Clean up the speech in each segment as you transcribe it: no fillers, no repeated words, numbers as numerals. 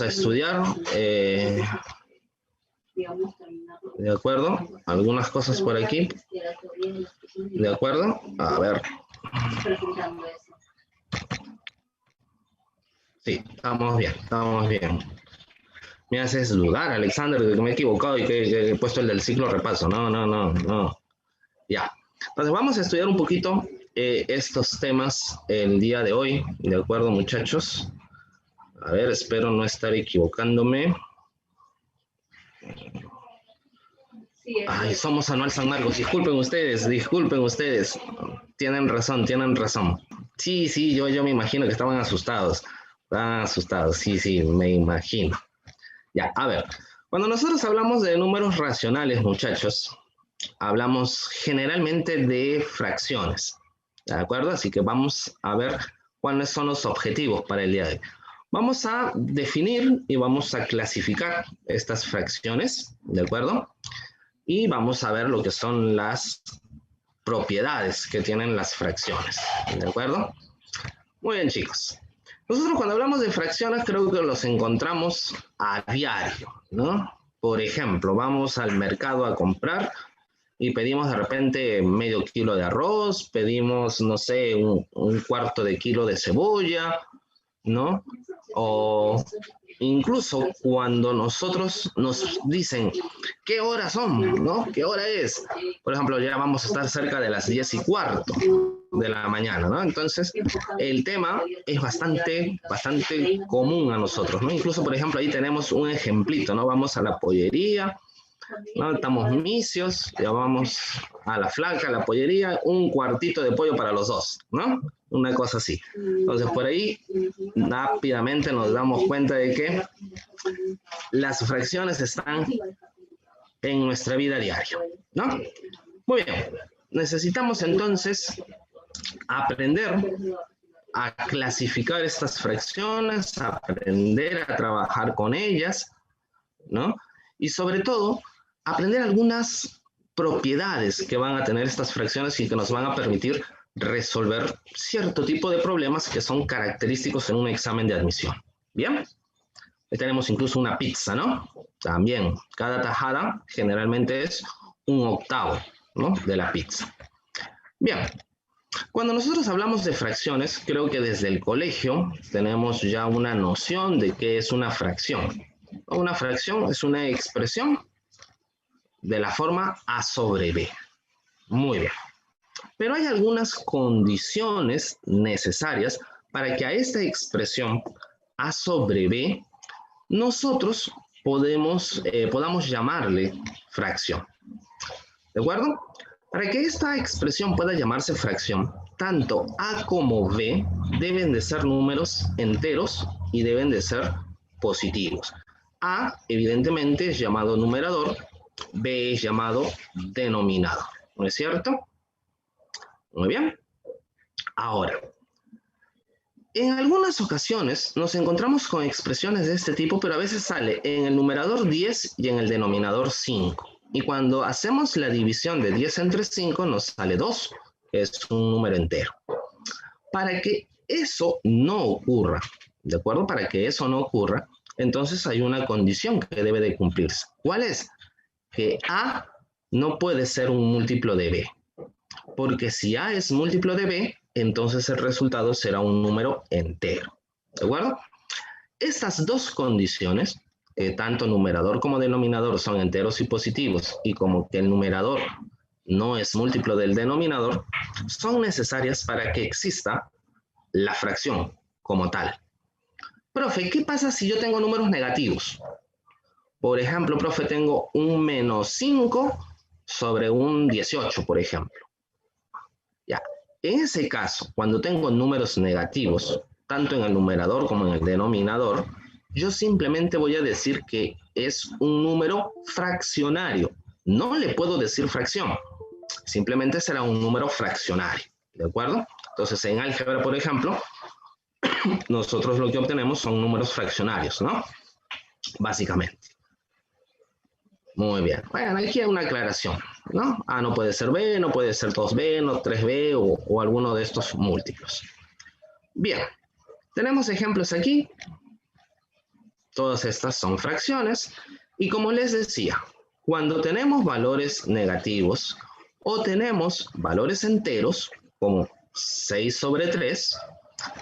a estudiar, ¿de acuerdo? Algunas cosas por aquí. ¿De acuerdo? A ver. Sí, estamos bien, estamos bien. Me haces dudar, Alexander, de que me he equivocado y que he puesto el del ciclo repaso. No. Ya. Entonces vamos a estudiar un poquito estos temas el día de hoy. ¿De acuerdo, muchachos? A ver, espero no estar equivocándome. Ay, somos Anual San Marcos. Disculpen ustedes. Tienen razón. Sí, yo me imagino que estaban asustados. Sí, me imagino. Ya, a ver. Cuando nosotros hablamos de números racionales, muchachos, hablamos generalmente de fracciones. ¿De acuerdo? Así que vamos a ver cuáles son los objetivos para el día de hoy. Vamos a definir y vamos a clasificar estas fracciones, ¿de acuerdo? Y vamos a ver lo que son las propiedades que tienen las fracciones, ¿de acuerdo? Muy bien, chicos. Nosotros cuando hablamos de fracciones creo que los encontramos a diario, ¿no? Por ejemplo, vamos al mercado a comprar y pedimos de repente medio kilo de arroz, pedimos, no sé, un cuarto de kilo de cebolla, ¿no? O incluso cuando nosotros nos dicen, ¿qué horas son? ¿No? ¿Qué hora es? Por ejemplo, ya vamos a estar cerca de las 10:15 de la mañana, ¿no? Entonces, el tema es bastante común a nosotros, ¿no? Incluso, por ejemplo, ahí tenemos un ejemplito, ¿no? Vamos a la pollería, ¿no? Estamos misios, ya vamos a la flaca, a la pollería, un cuartito de pollo para los dos, ¿no? Una cosa así. Entonces, por ahí, rápidamente nos damos cuenta de que las fracciones están en nuestra vida diaria, ¿no? Muy bien. Necesitamos entonces aprender a clasificar estas fracciones, aprender a trabajar con ellas, ¿no? Y sobre todo, aprender algunas propiedades que van a tener estas fracciones y que nos van a permitir resolver cierto tipo de problemas que son característicos en un examen de admisión. ¿Bien? Ahí tenemos incluso una pizza, ¿no? También, cada tajada generalmente es 1/8, ¿no? De la pizza. Bien. Cuando nosotros hablamos de fracciones, creo que desde el colegio tenemos ya una noción de qué es una fracción. Una fracción es una expresión de la forma A sobre B. Muy bien. Pero hay algunas condiciones necesarias para que a esta expresión A sobre B nosotros podamos llamarle fracción. ¿De acuerdo? Para que esta expresión pueda llamarse fracción, tanto A como B deben de ser números enteros y deben de ser positivos. A, evidentemente, es llamado numerador, B es llamado denominador. ¿No es cierto? Muy bien. Ahora, en algunas ocasiones nos encontramos con expresiones de este tipo, pero a veces sale en el numerador 10 y en el denominador 5. Y cuando hacemos la división de 10 entre 5 nos sale 2, que es un número entero. Para que eso no ocurra, ¿de acuerdo? Para que eso no ocurra, entonces hay una condición que debe de cumplirse. ¿Cuál es? Que A no puede ser un múltiplo de B. Porque si A es múltiplo de B, entonces el resultado será un número entero. ¿De acuerdo? Estas dos condiciones, tanto numerador como denominador son enteros y positivos, y como que el numerador no es múltiplo del denominador, son necesarias para que exista la fracción como tal. Profe, ¿qué pasa si yo tengo números negativos? Por ejemplo, profe, tengo un menos 5 sobre un 18, por ejemplo. Ya. En ese caso, cuando tengo números negativos, tanto en el numerador como en el denominador, yo simplemente voy a decir que es un número fraccionario. No le puedo decir fracción, simplemente será un número fraccionario, ¿de acuerdo? Entonces, en álgebra, por ejemplo, nosotros lo que obtenemos son números fraccionarios, ¿no? Básicamente. Muy bien. Bueno, aquí hay una aclaración, ¿no? A no puede ser B, no puede ser 2B, no 3B o alguno de estos múltiplos. Bien. Tenemos ejemplos aquí. Todas estas son fracciones. Y como les decía, cuando tenemos valores negativos o tenemos valores enteros, como 6 sobre 3,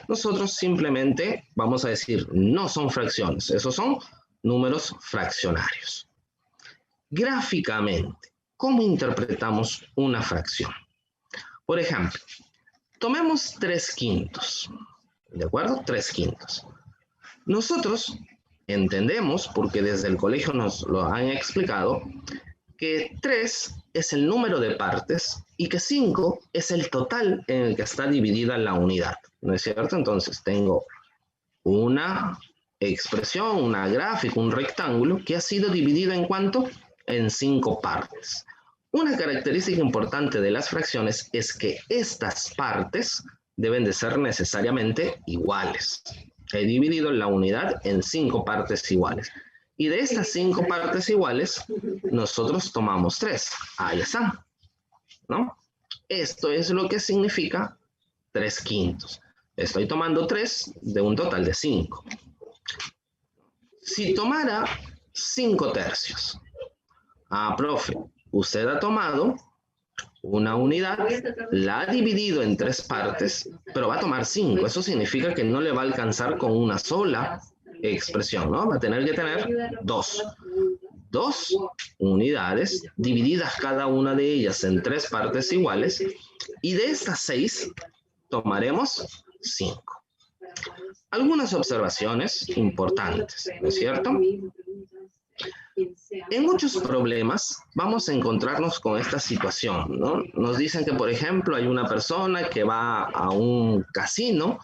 nosotros simplemente vamos a decir, no son fracciones, esos son números fraccionarios. Gráficamente, ¿cómo interpretamos una fracción? Por ejemplo, tomemos 3/5, ¿de acuerdo? 3/5. Nosotros entendemos, porque desde el colegio nos lo han explicado, que 3 es el número de partes y que 5 es el total en el que está dividida la unidad, ¿no es cierto? Entonces tengo una expresión, una gráfica, un rectángulo que ha sido dividido ¿en cuánto? En 5 partes. Una característica importante de las fracciones es que estas partes deben de ser necesariamente iguales. He dividido la unidad en 5 partes iguales. Y de estas 5 partes iguales, nosotros tomamos 3. Ahí está, ¿no? Esto es lo que significa 3/5. Estoy tomando 3 de un total de 5. Si tomara 5/3, profe, usted ha tomado una unidad, la ha dividido en 3 partes, pero va a tomar 5. Eso significa que no le va a alcanzar con una sola expresión, ¿no? Va a tener que tener 2. 2 unidades divididas cada una de ellas en 3 partes iguales, y de estas 6 tomaremos 5. Algunas observaciones importantes, ¿no es cierto? En muchos problemas vamos a encontrarnos con esta situación, ¿no? Nos dicen que, por ejemplo, hay una persona que va a un casino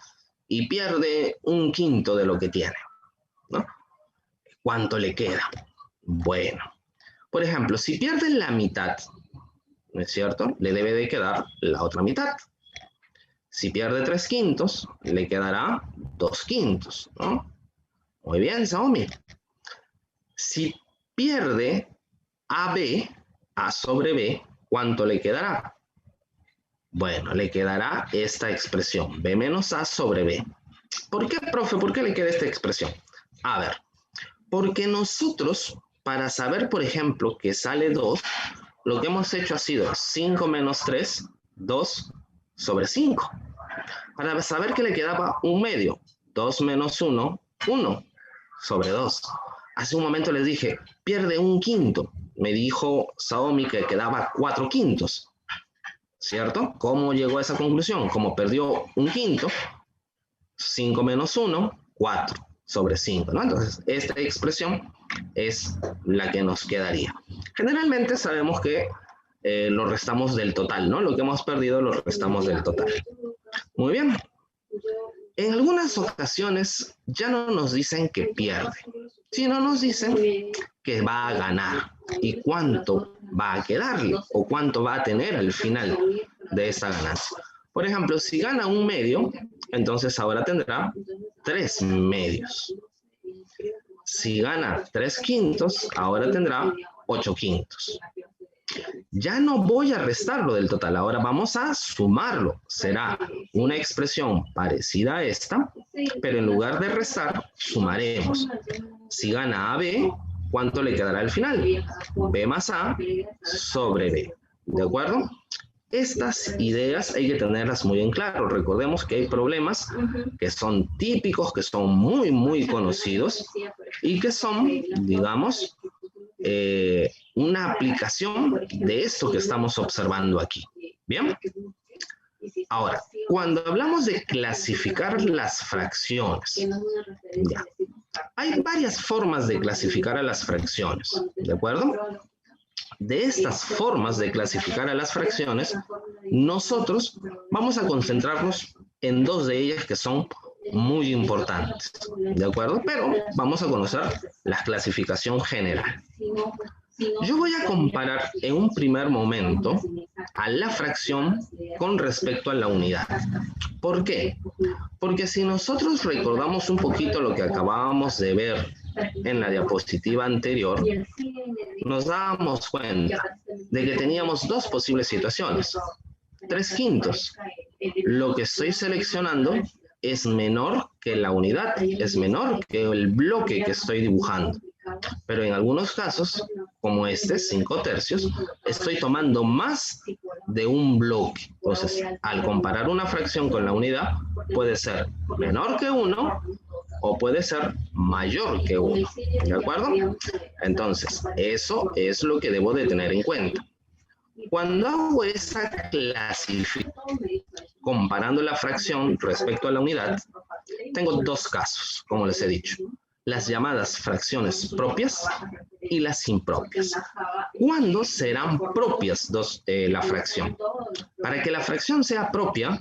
y pierde 1/5 de lo que tiene, ¿no? ¿Cuánto le queda? Bueno, por ejemplo, si pierde la mitad, ¿no es cierto? Le debe de quedar la otra mitad. Si pierde 3/5, le quedará 2/5, ¿no? Muy bien, Xiaomi. Si pierde AB, A sobre B, ¿cuánto le quedará? Bueno, le quedará esta expresión, B menos A sobre B. ¿Por qué, profe? ¿Por qué le queda esta expresión? A ver, porque nosotros, para saber, por ejemplo, que sale 2, lo que hemos hecho ha sido 5 menos 3, 2 sobre 5. Para saber que le quedaba un medio, 2 menos 1, 1 sobre 2. Hace un momento les dije, pierde 1/5. Me dijo Xiaomi que quedaba 4/5. ¿Cierto? ¿Cómo llegó a esa conclusión? Como perdió 1/5, 5 menos 1, 4 sobre 5, ¿no? Entonces, esta expresión es la que nos quedaría. Generalmente sabemos que lo restamos del total, ¿no? Lo que hemos perdido lo restamos del total. Muy bien. En algunas ocasiones ya no nos dicen que pierde, sino nos dicen que va a ganar y cuánto va a quedarle o cuánto va a tener al final de esa ganancia. Por ejemplo, si gana 1 medio, entonces ahora tendrá 3 medios. Si gana 3/5, ahora tendrá 8/5. Ya no voy a restarlo del total, ahora vamos a sumarlo. Será una expresión parecida a esta, pero en lugar de restar, sumaremos. Si gana AB, ¿cuánto le quedará al final? B más A sobre B. ¿De acuerdo? Estas ideas hay que tenerlas muy en claro. Recordemos que hay problemas que son típicos, que son muy, muy conocidos y que son, digamos, una aplicación de esto que estamos observando aquí. ¿Bien? Ahora, cuando hablamos de clasificar las fracciones, ya, hay varias formas de clasificar a las fracciones, ¿de acuerdo? De estas formas de clasificar a las fracciones, nosotros vamos a concentrarnos en 2 de ellas que son muy importantes, ¿de acuerdo? Pero vamos a conocer la clasificación general. Yo voy a comparar en un primer momento a la fracción con respecto a la unidad. ¿Por qué? Porque si nosotros recordamos un poquito lo que acabábamos de ver en la diapositiva anterior, nos dábamos cuenta de que teníamos 2 posibles situaciones. 3/5. Lo que estoy seleccionando es menor que la unidad es menor que el bloque que estoy dibujando. Pero en algunos casos, como este, 5/3, estoy tomando más de un bloque. Entonces, al comparar una fracción con la unidad, puede ser menor que 1 o puede ser mayor que 1. ¿De acuerdo? Entonces, eso es lo que debo de tener en cuenta. Cuando hago esa clasificación, comparando la fracción respecto a la unidad, tengo dos casos, como les he dicho. Las llamadas fracciones propias y las impropias. ¿Cuándo serán propias la fracción? Para que la fracción sea propia,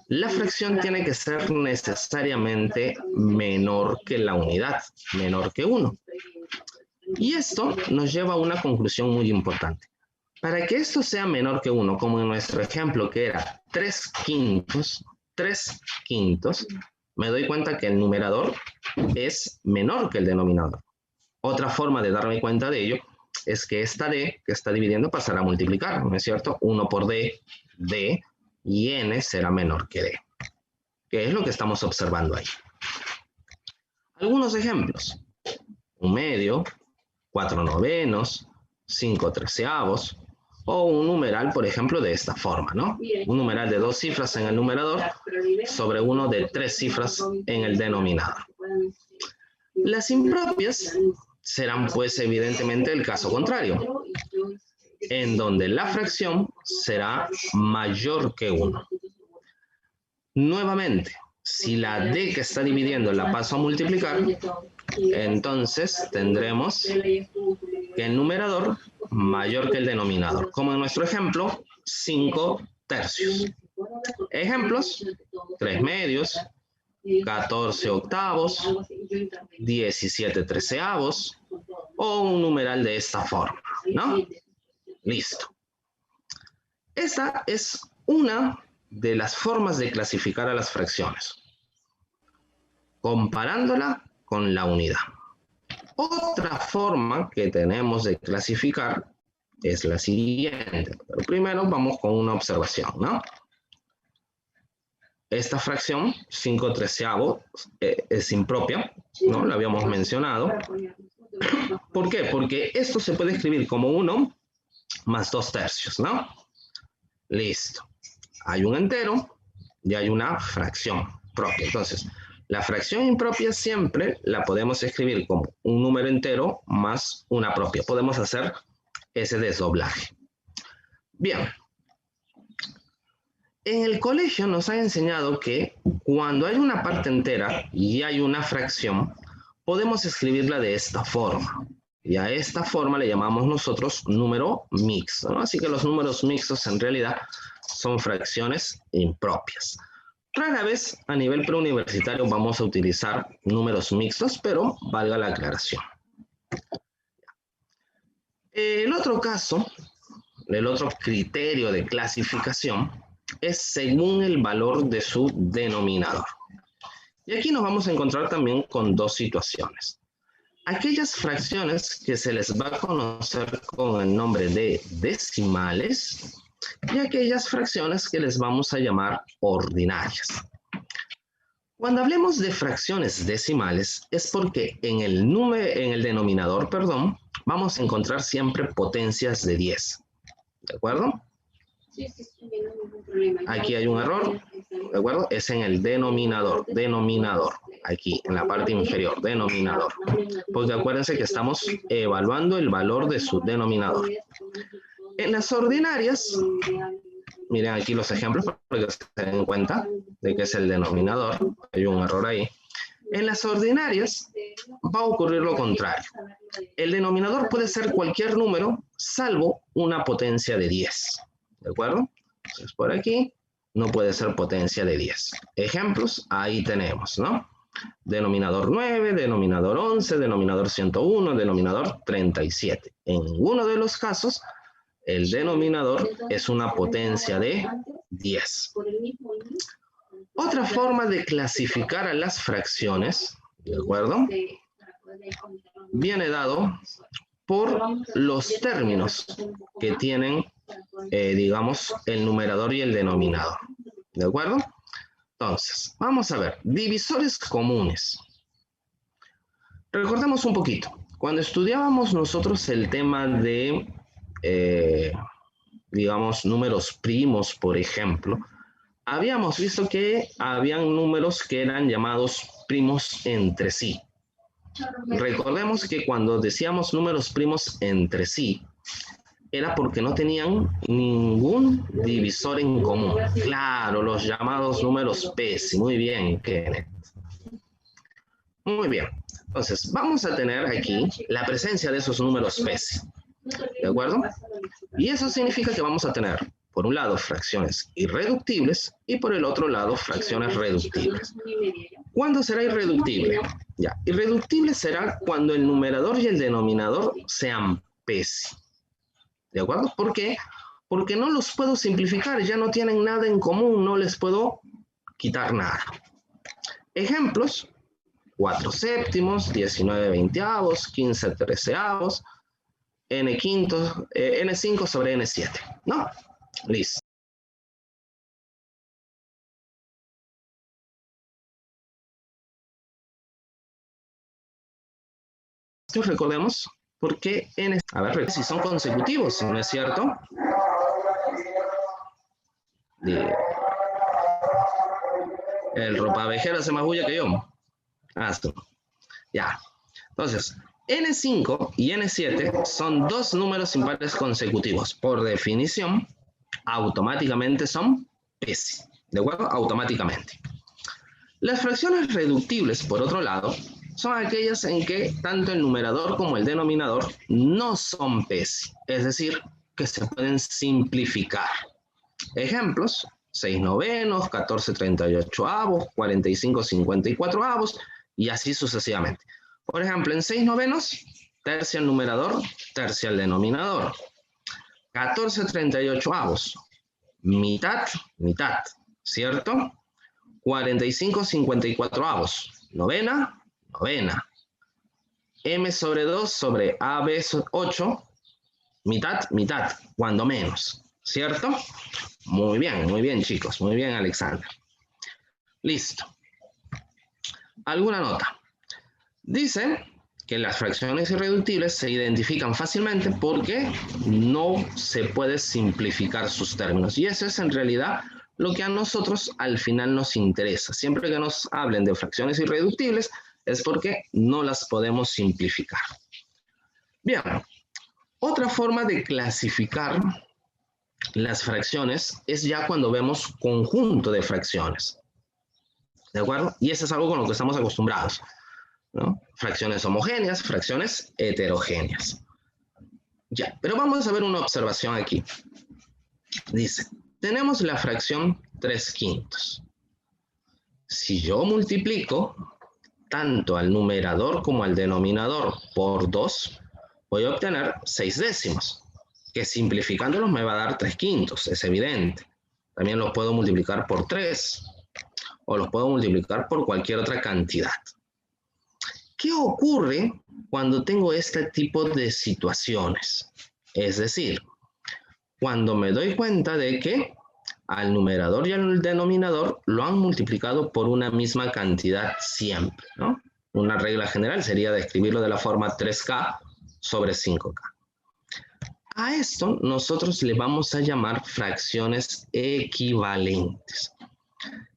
la fracción tiene que ser necesariamente menor que la unidad, menor que 1. Y esto nos lleva a una conclusión muy importante. Para que esto sea menor que 1, como en nuestro ejemplo que era 3/5, me doy cuenta que el numerador es menor que el denominador. Otra forma de darme cuenta de ello es que esta D que está dividiendo pasará a multiplicar, ¿no es cierto? 1 por D, D, y N será menor que D. ¿Qué es lo que estamos observando ahí? Algunos ejemplos. 1/2, 4/9, 5/13, o un numeral, por ejemplo, de esta forma, ¿no? Un numeral de 2 cifras en el numerador sobre uno de 3 cifras en el denominador. Las impropias serán, pues, evidentemente el caso contrario, en donde la fracción será mayor que 1. Nuevamente, si la D que está dividiendo la paso a multiplicar, entonces tendremos que el numerador mayor que el denominador, como en nuestro ejemplo, 5/3. Ejemplos: 3/2, 14/8, 17/13, o un numeral de esta forma, ¿no? Listo. Esta es una de las formas de clasificar a las fracciones, comparándola con la unidad. Otra forma que tenemos de clasificar es la siguiente. Pero primero vamos con una observación, ¿no? Esta fracción, 5/13, es impropia, ¿no? Lo habíamos mencionado. ¿Por qué? Porque esto se puede escribir como 1 más 2/3, ¿no? Listo. Hay un entero y hay una fracción propia. Entonces, la fracción impropia siempre la podemos escribir como un número entero más una propia. Podemos hacer ese desdoblaje. Bien. En el colegio nos han enseñado que cuando hay una parte entera y hay una fracción, podemos escribirla de esta forma. Y a esta forma le llamamos nosotros número mixto, ¿no? Así que los números mixtos en realidad son fracciones impropias. Rara vez a nivel preuniversitario vamos a utilizar números mixtos, pero valga la aclaración. El otro caso, el otro criterio de clasificación es según el valor de su denominador. Y aquí nos vamos a encontrar también con dos situaciones. Aquellas fracciones que se les va a conocer con el nombre de decimales y aquellas fracciones que les vamos a llamar ordinarias. Cuando hablemos de fracciones decimales es porque en el denominador, vamos a encontrar siempre potencias de 10. ¿De acuerdo? Aquí hay un error, ¿de acuerdo? Es en el denominador, aquí en la parte inferior, denominador. Porque acuérdense que estamos evaluando el valor de su denominador. En las ordinarias, miren aquí los ejemplos para que se den cuenta de que es el denominador, hay un error ahí. En las ordinarias va a ocurrir lo contrario. El denominador puede ser cualquier número salvo una potencia de 10. ¿De acuerdo? Entonces por aquí no puede ser potencia de 10. Ejemplos, ahí tenemos, ¿no? Denominador 9, denominador 11, denominador 101, denominador 37. En ninguno de los casos, el denominador es una potencia de 10. Otra forma de clasificar a las fracciones, ¿de acuerdo? Viene dado por los términos que tienen, digamos, el numerador y el denominador. ¿De acuerdo? Entonces, vamos a ver, divisores comunes. Recordemos un poquito. Cuando estudiábamos nosotros el tema de, digamos, números primos, por ejemplo, habíamos visto que habían números que eran llamados primos entre sí. Recordemos que cuando decíamos números primos entre sí, era porque no tenían ningún divisor en común. Claro, los llamados números PESI. Muy bien, Kenneth. Muy bien. Entonces, vamos a tener aquí la presencia de esos números PESI. ¿De acuerdo? Y eso significa que vamos a tener, por un lado, fracciones irreductibles y por el otro lado, fracciones reductibles. ¿Cuándo será irreductible? Ya, irreductible será cuando el numerador y el denominador sean PESI. ¿De acuerdo? ¿Por qué? Porque no los puedo simplificar, ya no tienen nada en común, no les puedo quitar nada. Ejemplos: 4 séptimos, 19 veinteavos, 15 treceavos, N5 sobre N7, ¿no? Listo. Recordemos por qué a ver si son consecutivos, ¿no es cierto? El ropavejero hace más bulla que yo. Sí. Ya. Entonces, N5 y N7 son dos números impares consecutivos. Por definición, automáticamente son PESI. ¿De acuerdo? Automáticamente. Las fracciones reductibles, por otro lado, son aquellas en que tanto el numerador como el denominador no son PESI. Es decir, que se pueden simplificar. Ejemplos: 6 novenos, 14 38avos, 45 54avos y así sucesivamente. Por ejemplo, en 6 novenos, tercia el numerador, tercia el denominador. 14 38avos, mitad, mitad, ¿cierto? 45 54avos, novena, novena. M sobre 2 sobre AB 8, mitad, mitad, cuando menos, ¿cierto? Muy bien, chicos. Muy bien, Alexander. Listo. ¿Alguna nota? Dice que las fracciones irreductibles se identifican fácilmente porque no se puede simplificar sus términos. Y eso es en realidad lo que a nosotros al final nos interesa. Siempre que nos hablen de fracciones irreductibles es porque no las podemos simplificar. Bien. Otra forma de clasificar las fracciones es ya cuando vemos conjunto de fracciones. ¿De acuerdo? Y eso es algo con lo que estamos acostumbrados, ¿no? Fracciones homogéneas, fracciones heterogéneas. Ya, pero vamos a ver una observación aquí. Dice, tenemos la fracción 3/5. Si yo multiplico tanto al numerador como al denominador por 2, voy a obtener 6 décimos, que simplificándolos me va a dar 3/5, es evidente. También los puedo multiplicar por 3, o los puedo multiplicar por cualquier otra cantidad. ¿Qué ocurre cuando tengo este tipo de situaciones? Es decir, cuando me doy cuenta de que al numerador y al denominador lo han multiplicado por una misma cantidad siempre, ¿no? Una regla general sería describirlo de la forma 3K sobre 5K. A esto nosotros le vamos a llamar fracciones equivalentes.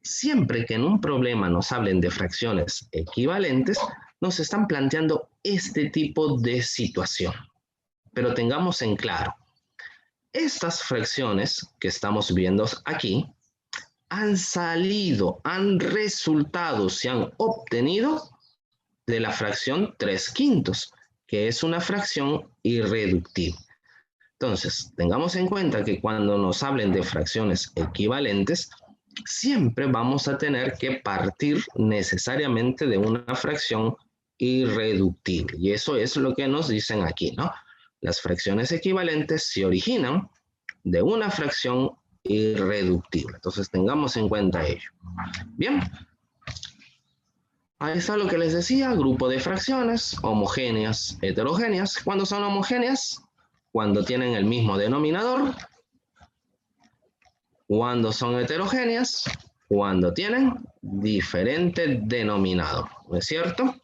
Siempre que en un problema nos hablen de fracciones equivalentes, nos están planteando este tipo de situación. Pero tengamos en claro, estas fracciones que estamos viendo aquí han salido, han resultado, se han obtenido de la fracción 3/5, que es una fracción irreductible. Entonces, tengamos en cuenta que cuando nos hablen de fracciones equivalentes, siempre vamos a tener que partir necesariamente de una fracción irreductible. Y eso es lo que nos dicen aquí, ¿no? Las fracciones equivalentes se originan de una fracción irreductible. Entonces, tengamos en cuenta ello. Bien. Ahí está lo que les decía, grupo de fracciones homogéneas, heterogéneas. ¿Cuándo son homogéneas? Cuando tienen el mismo denominador. Cuando son heterogéneas, Cuando tienen diferente denominador, ¿no es cierto?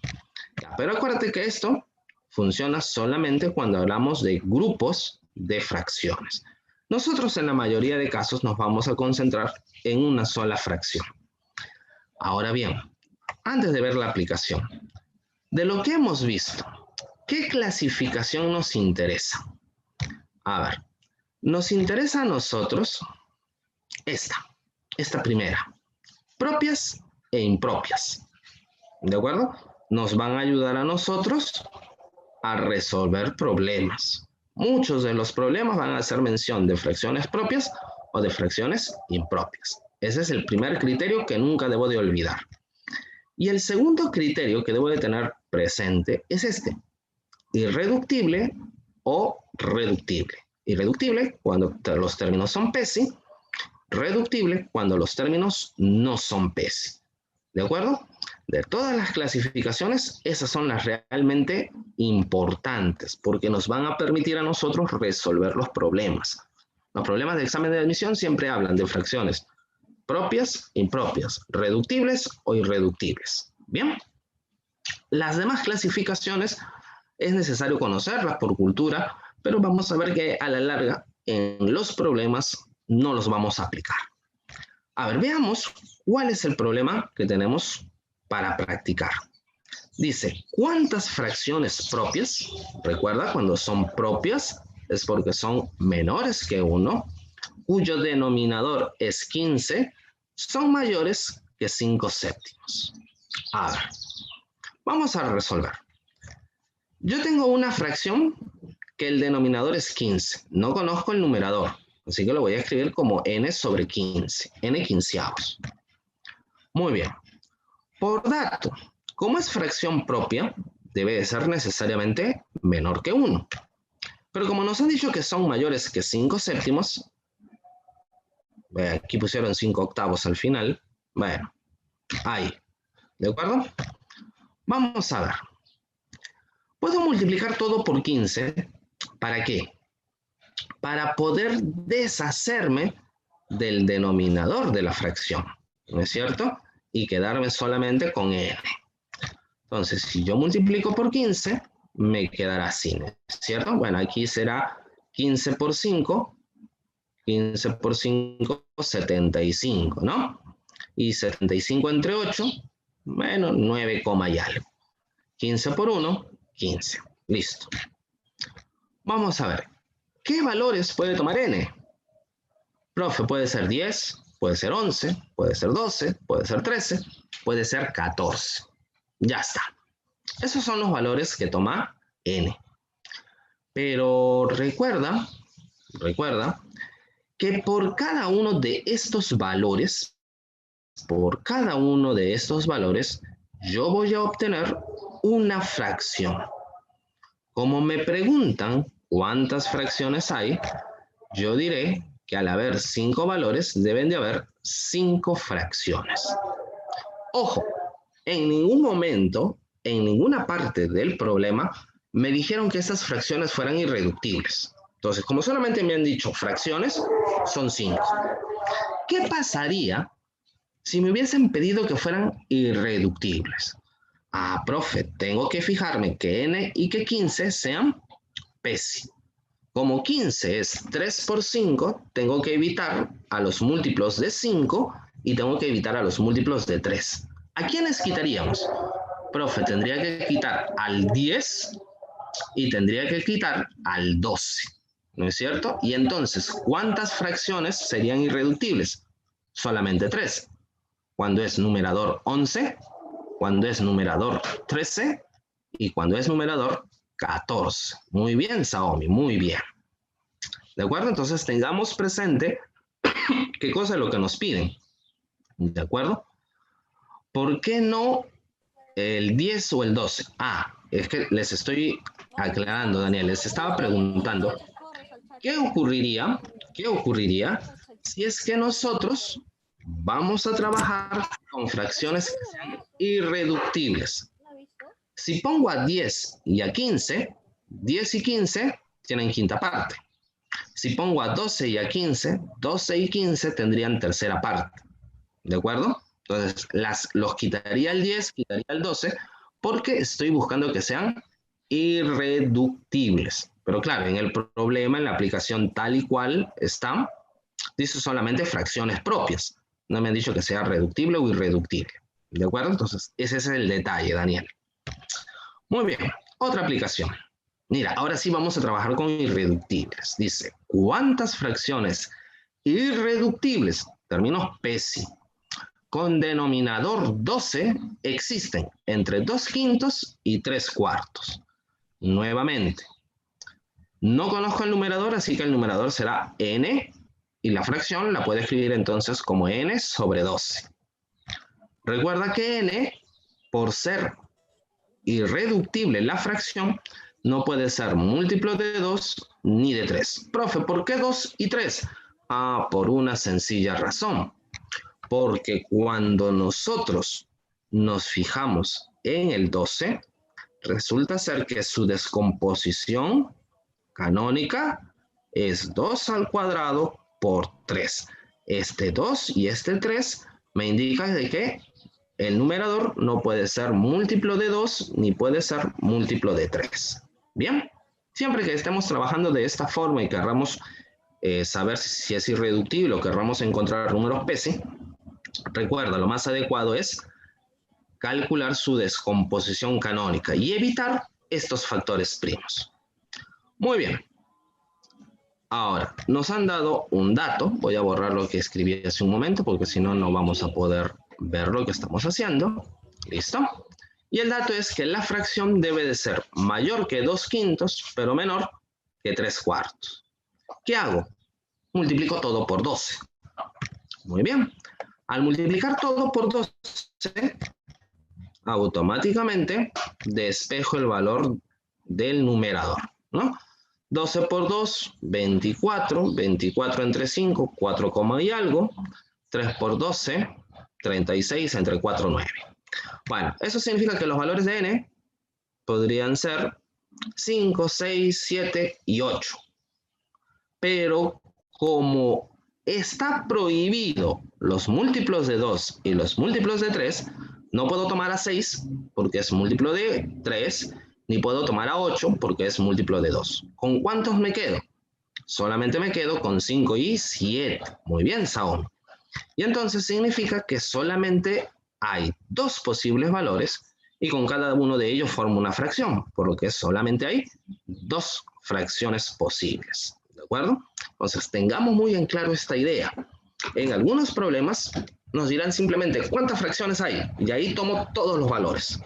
Pero acuérdate que esto funciona solamente cuando hablamos de grupos de fracciones. Nosotros en la mayoría de casos nos vamos a concentrar en una sola fracción. Ahora bien, antes de ver la aplicación, de lo que hemos visto, ¿qué clasificación nos interesa? A ver, nos interesa a nosotros esta primera, propias e impropias. ¿De acuerdo? Nos van a ayudar a nosotros a resolver problemas. Muchos de los problemas van a hacer mención de fracciones propias o de fracciones impropias. Ese es el primer criterio que nunca debo de olvidar. Y el segundo criterio que debo de tener presente es este, irreductible o reductible. Irreductible cuando los términos son PESI, reductible cuando los términos no son PESI. ¿De acuerdo? De todas las clasificaciones, esas son las realmente importantes porque nos van a permitir a nosotros resolver los problemas. Los problemas de examen de admisión siempre hablan de fracciones propias, impropias, reductibles o irreductibles. Bien, las demás clasificaciones es necesario conocerlas por cultura, pero vamos a ver que a la larga en los problemas no los vamos a aplicar. A ver, veamos cuál es el problema que tenemos para practicar. Dice, ¿cuántas fracciones propias? Recuerda, cuando son propias es porque son menores que 1, cuyo denominador es 15, son mayores que 5 séptimos. A ver, vamos a resolver. Yo tengo una fracción que el denominador es 15. No conozco el numerador, así que lo voy a escribir como n sobre 15, n quinceavos. Muy bien. Por dato, como es fracción propia, debe de ser necesariamente menor que 1. Pero como nos han dicho que son mayores que 5 séptimos, aquí pusieron 5 octavos al final, bueno, ahí, ¿de acuerdo? Vamos a ver. Puedo multiplicar todo por 15, ¿para qué? Para poder deshacerme del denominador de la fracción, ¿no es cierto? Y quedarme solamente con n. Entonces, si yo multiplico por 15, me quedará así, ¿no es cierto? Bueno, aquí será 15 por 5, 15 por 5, 75, ¿no? Y 75 entre 8, bueno, 9, y algo. 15 por 1, 15. Listo. Vamos a ver. ¿Qué valores puede tomar n? Profe, puede ser 10, puede ser 11, puede ser 12, puede ser 13, puede ser 14. Ya está. Esos son los valores que toma n. Pero recuerda que por cada uno de estos valores, yo voy a obtener una fracción. Como me preguntan cuántas fracciones hay, yo diré que al haber 5 valores, deben de haber 5 fracciones. Ojo, en ningún momento, en ninguna parte del problema, me dijeron que estas fracciones fueran irreductibles. Entonces, como solamente me han dicho fracciones, son 5. ¿Qué pasaría si me hubiesen pedido que fueran irreductibles? Ah, profe, tengo que fijarme que n y que 15 sean PESI. Como 15 es 3 por 5, tengo que evitar a los múltiplos de 5 y tengo que evitar a los múltiplos de 3. ¿A quiénes quitaríamos? Profe, tendría que quitar al 10 y tendría que quitar al 12, ¿no es cierto? Y entonces, ¿cuántas fracciones serían irreductibles? Solamente 3. Cuando es numerador 11, cuando es numerador 13 y cuando es numerador 14. Muy bien, Saomi, muy bien. ¿De acuerdo? Entonces tengamos presente qué cosa es lo que nos piden. ¿De acuerdo? ¿Por qué no el 10 o el 12? Ah, es que les estoy aclarando, Daniel. Les estaba preguntando, ¿qué ocurriría si es que nosotros vamos a trabajar con fracciones que sean irreductibles? Si pongo a 10 y a 15, 10 y 15 tienen quinta parte. Si pongo a 12 y a 15, 12 y 15 tendrían tercera parte. ¿De acuerdo? Entonces, los quitaría el 10, quitaría el 12, porque estoy buscando que sean irreductibles. Pero claro, en el problema, en la aplicación tal y cual está, dice solamente fracciones propias. No me han dicho que sea reductible o irreductible. ¿De acuerdo? Entonces, ese es el detalle, Daniel. Muy bien, otra aplicación. Mira, ahora sí vamos a trabajar con irreductibles. Dice, ¿cuántas fracciones irreductibles, términos PESI, con denominador 12 existen entre 2/5 y 3/4? Nuevamente, no conozco el numerador, así que el numerador será n y la fracción la puedo escribir entonces como n sobre 12. Recuerda que n, por ser irreductible la fracción, no puede ser múltiplo de 2 ni de 3. Profe, ¿por qué 2 y 3? Por una sencilla razón. Porque cuando nosotros nos fijamos en el 12, resulta ser que su descomposición canónica es 2 al cuadrado por 3. Este 2 y este 3 me indican de que el numerador no puede ser múltiplo de 2 ni puede ser múltiplo de 3. Bien, siempre que estemos trabajando de esta forma y querramos saber si es irreductible o querramos encontrar números PESI, recuerda, lo más adecuado es calcular su descomposición canónica y evitar estos factores primos. Muy bien. Ahora, nos han dado un dato. Voy a borrar lo que escribí hace un momento porque si no, no vamos a poder ver lo que estamos haciendo. ¿Listo? Y el dato es que la fracción debe de ser mayor que 2/5, pero menor que 3/4. ¿Qué hago? Multiplico todo por 12. Muy bien. Al multiplicar todo por 12, automáticamente despejo el valor del numerador, ¿no? 12 por 2, 24, 24 entre 5, 4, y algo, 3 por 12, 36 entre 4, 9. Bueno, eso significa que los valores de n podrían ser 5, 6, 7 y 8. Pero como está prohibido los múltiplos de 2 y los múltiplos de 3, no puedo tomar a 6 porque es múltiplo de 3, ni puedo tomar a 8 porque es múltiplo de 2. ¿Con cuántos me quedo? Solamente me quedo con 5 y 7. Muy bien, Saúl. Y entonces significa que solamente hay dos posibles valores y con cada uno de ellos formo una fracción, por lo que solamente hay dos fracciones posibles. ¿De acuerdo? Entonces, tengamos muy en claro esta idea. En algunos problemas nos dirán simplemente cuántas fracciones hay y ahí tomo todos los valores.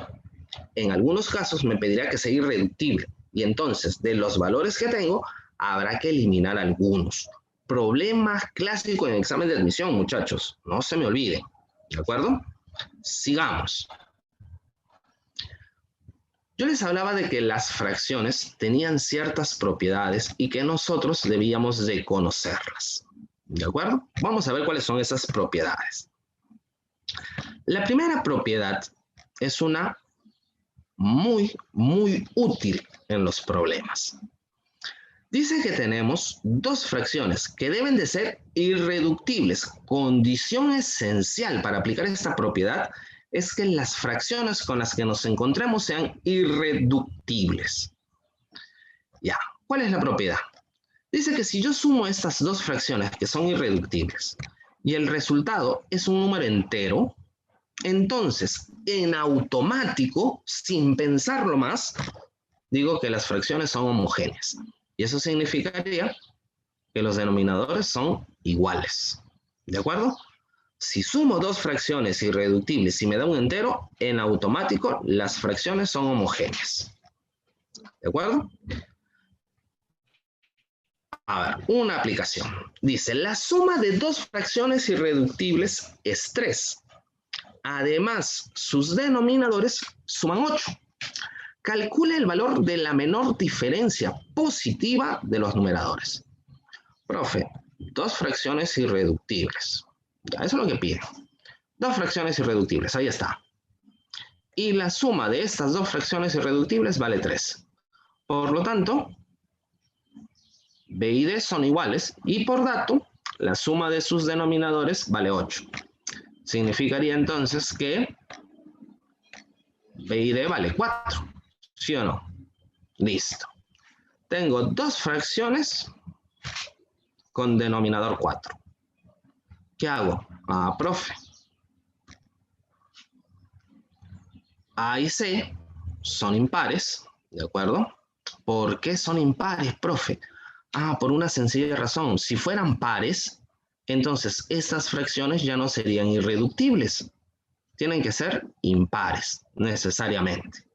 En algunos casos me pedirá que sea irreductible y entonces de los valores que tengo habrá que eliminar algunos. Problema clásico en examen de admisión, muchachos. No se me olviden. ¿De acuerdo? Sigamos. Yo les hablaba de que las fracciones tenían ciertas propiedades y que nosotros debíamos de conocerlas. ¿De acuerdo? Vamos a ver cuáles son esas propiedades. La primera propiedad es una muy útil en los problemas. Dice que tenemos dos fracciones que deben de ser irreductibles. Condición esencial para aplicar esta propiedad es que las fracciones con las que nos encontremos sean irreductibles. Ya, ¿cuál es la propiedad? Dice que si yo sumo estas dos fracciones que son irreductibles y el resultado es un número entero, entonces en automático, sin pensarlo más, digo que las fracciones son homogéneas. Y eso significaría que los denominadores son iguales. ¿De acuerdo? Si sumo dos fracciones irreductibles y me da un entero, en automático las fracciones son homogéneas. ¿De acuerdo? A ver, una aplicación. Dice, la suma de dos fracciones irreductibles es 3. Además, sus denominadores suman 8. Calcule el valor de la menor diferencia positiva de los numeradores. Profe, dos fracciones irreductibles. Ya, eso es lo que pide. Dos fracciones irreductibles, ahí está. Y la suma de estas dos fracciones irreductibles vale 3. Por lo tanto, B y D son iguales y por dato, la suma de sus denominadores vale 8. Significaría entonces que B y D vale 4, ¿sí o no? Listo. Tengo dos fracciones con denominador 4. ¿Qué hago? Profe, A y C son impares, ¿de acuerdo? ¿Por qué son impares, profe? Por una sencilla razón. Si fueran pares, entonces estas fracciones ya no serían irreductibles. Tienen que ser impares, necesariamente.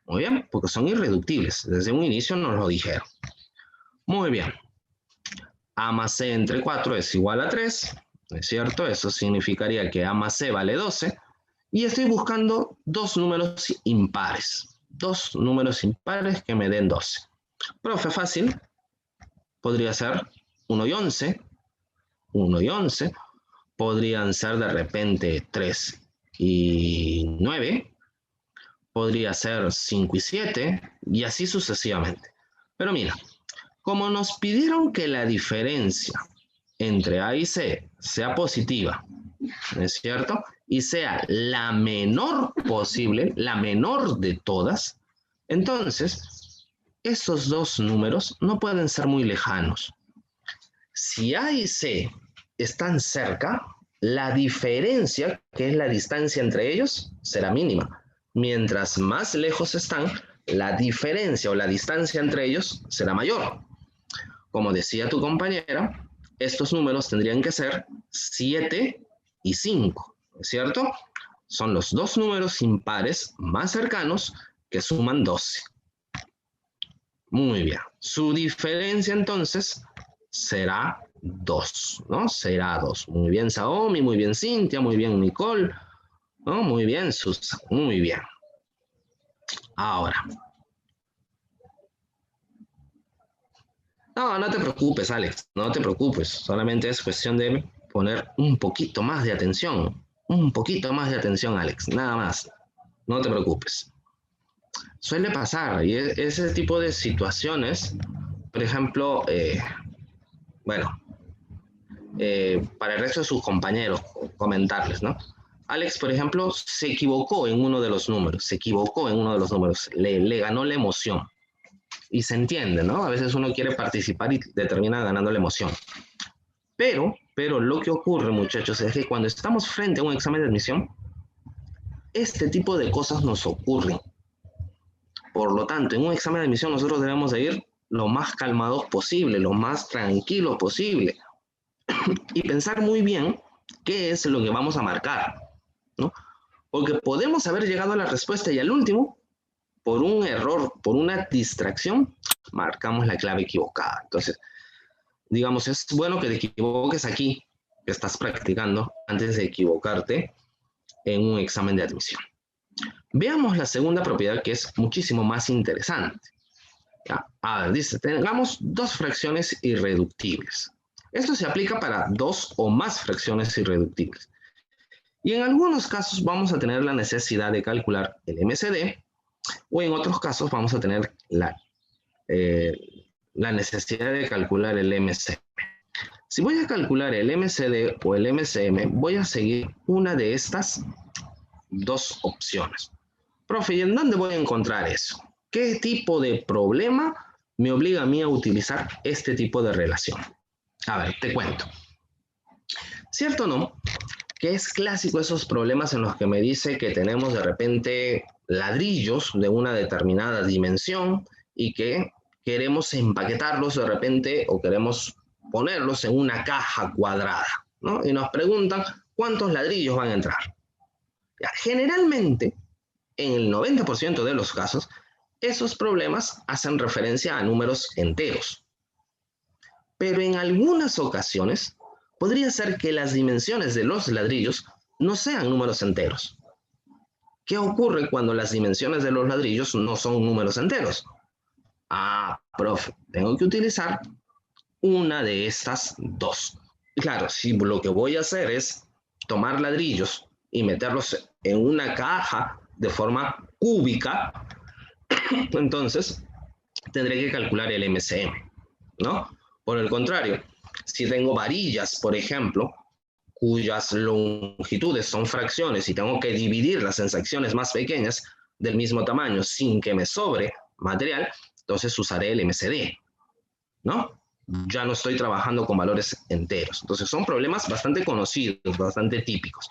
Muy bien, porque son irreductibles. Desde un inicio nos lo dijeron. Muy bien. A más C entre 4 es igual a 3, ¿no es cierto? Eso significaría que A más C vale 12. Y estoy buscando dos números impares. Dos números impares que me den 12. Profe, fácil. Podría ser 1 y 11. 1 y 11. Podrían ser de repente 3 y 9. Podría ser 5 y 7. Y así sucesivamente. Pero mira, como nos pidieron que la diferencia entre A y C sea positiva, ¿no es cierto? Y sea la menor posible, la menor de todas, entonces estos dos números no pueden ser muy lejanos. Si A y C están cerca, la diferencia, que es la distancia entre ellos, será mínima. Mientras más lejos están, la diferencia o la distancia entre ellos será mayor. Como decía tu compañera, estos números tendrían que ser 7 y 5, ¿es cierto? Son los dos números impares más cercanos que suman 12. Muy bien. Su diferencia entonces será 2, ¿no? Será 2. Muy bien, Saomi, muy bien, Cintia, muy bien, Nicole, ¿no? Muy bien, Susan, muy bien. Ahora. No te preocupes, Alex, no te preocupes. Solamente es cuestión de poner un poquito más de atención. Un poquito más de atención, Alex, nada más. No te preocupes. Suele pasar, y ese tipo de situaciones, por ejemplo, para el resto de sus compañeros, comentarles, ¿no? Alex, por ejemplo, se equivocó en uno de los números, le ganó la emoción. Y se entiende, ¿no? A veces uno quiere participar y termina ganando la emoción. Pero lo que ocurre, muchachos, es que cuando estamos frente a un examen de admisión, este tipo de cosas nos ocurren. Por lo tanto, en un examen de admisión nosotros debemos de ir lo más calmados posible, lo más tranquilos posible. Y pensar muy bien qué es lo que vamos a marcar, ¿no? Porque podemos haber llegado a la respuesta y al último, por un error, por una distracción, marcamos la clave equivocada. Entonces, digamos, es bueno que te equivoques aquí, que estás practicando, antes de equivocarte en un examen de admisión. Veamos la segunda propiedad, que es muchísimo más interesante. ¿Ya? A ver, dice, tengamos dos fracciones irreductibles. Esto se aplica para dos o más fracciones irreductibles. Y en algunos casos vamos a tener la necesidad de calcular el MCD, o en otros casos vamos a tener la necesidad de calcular el MCM. Si voy a calcular el MCD o el MCM, voy a seguir una de estas dos opciones. Profe, ¿y en dónde voy a encontrar eso? ¿Qué tipo de problema me obliga a mí a utilizar este tipo de relación? A ver, te cuento. ¿Cierto o no? Que es clásico esos problemas en los que me dice que tenemos de repente ladrillos de una determinada dimensión y que queremos empaquetarlos de repente o queremos ponerlos en una caja cuadrada, ¿no? Y nos preguntan cuántos ladrillos van a entrar. Ya, generalmente, en el 90% de los casos, esos problemas hacen referencia a números enteros. Pero en algunas ocasiones, podría ser que las dimensiones de los ladrillos no sean números enteros. ¿Qué ocurre cuando las dimensiones de los ladrillos no son números enteros? Profe, tengo que utilizar una de estas dos. Claro, si lo que voy a hacer es tomar ladrillos y meterlos en una caja de forma cúbica, entonces tendré que calcular el MCM, ¿no? Por el contrario, si tengo varillas, por ejemplo, cuyas longitudes son fracciones y tengo que dividirlas en secciones más pequeñas del mismo tamaño sin que me sobre material, entonces usaré el MCD, ¿no? Ya no estoy trabajando con valores enteros. Entonces son problemas bastante conocidos, bastante típicos.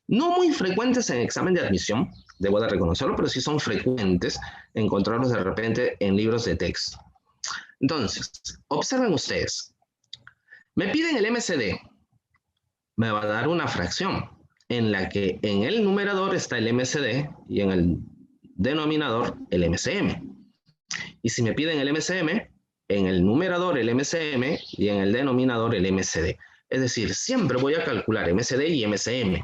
No muy frecuentes en examen de admisión, debo de reconocerlo, pero sí son frecuentes encontrarlos de repente en libros de texto. Entonces, observen ustedes. Me piden el MCD. Me va a dar una fracción en la que en el numerador está el MCD y en el denominador el MCM. Y si me piden el MCM, en el numerador el MCM y en el denominador el MCD. Es decir, siempre voy a calcular MCD y MCM.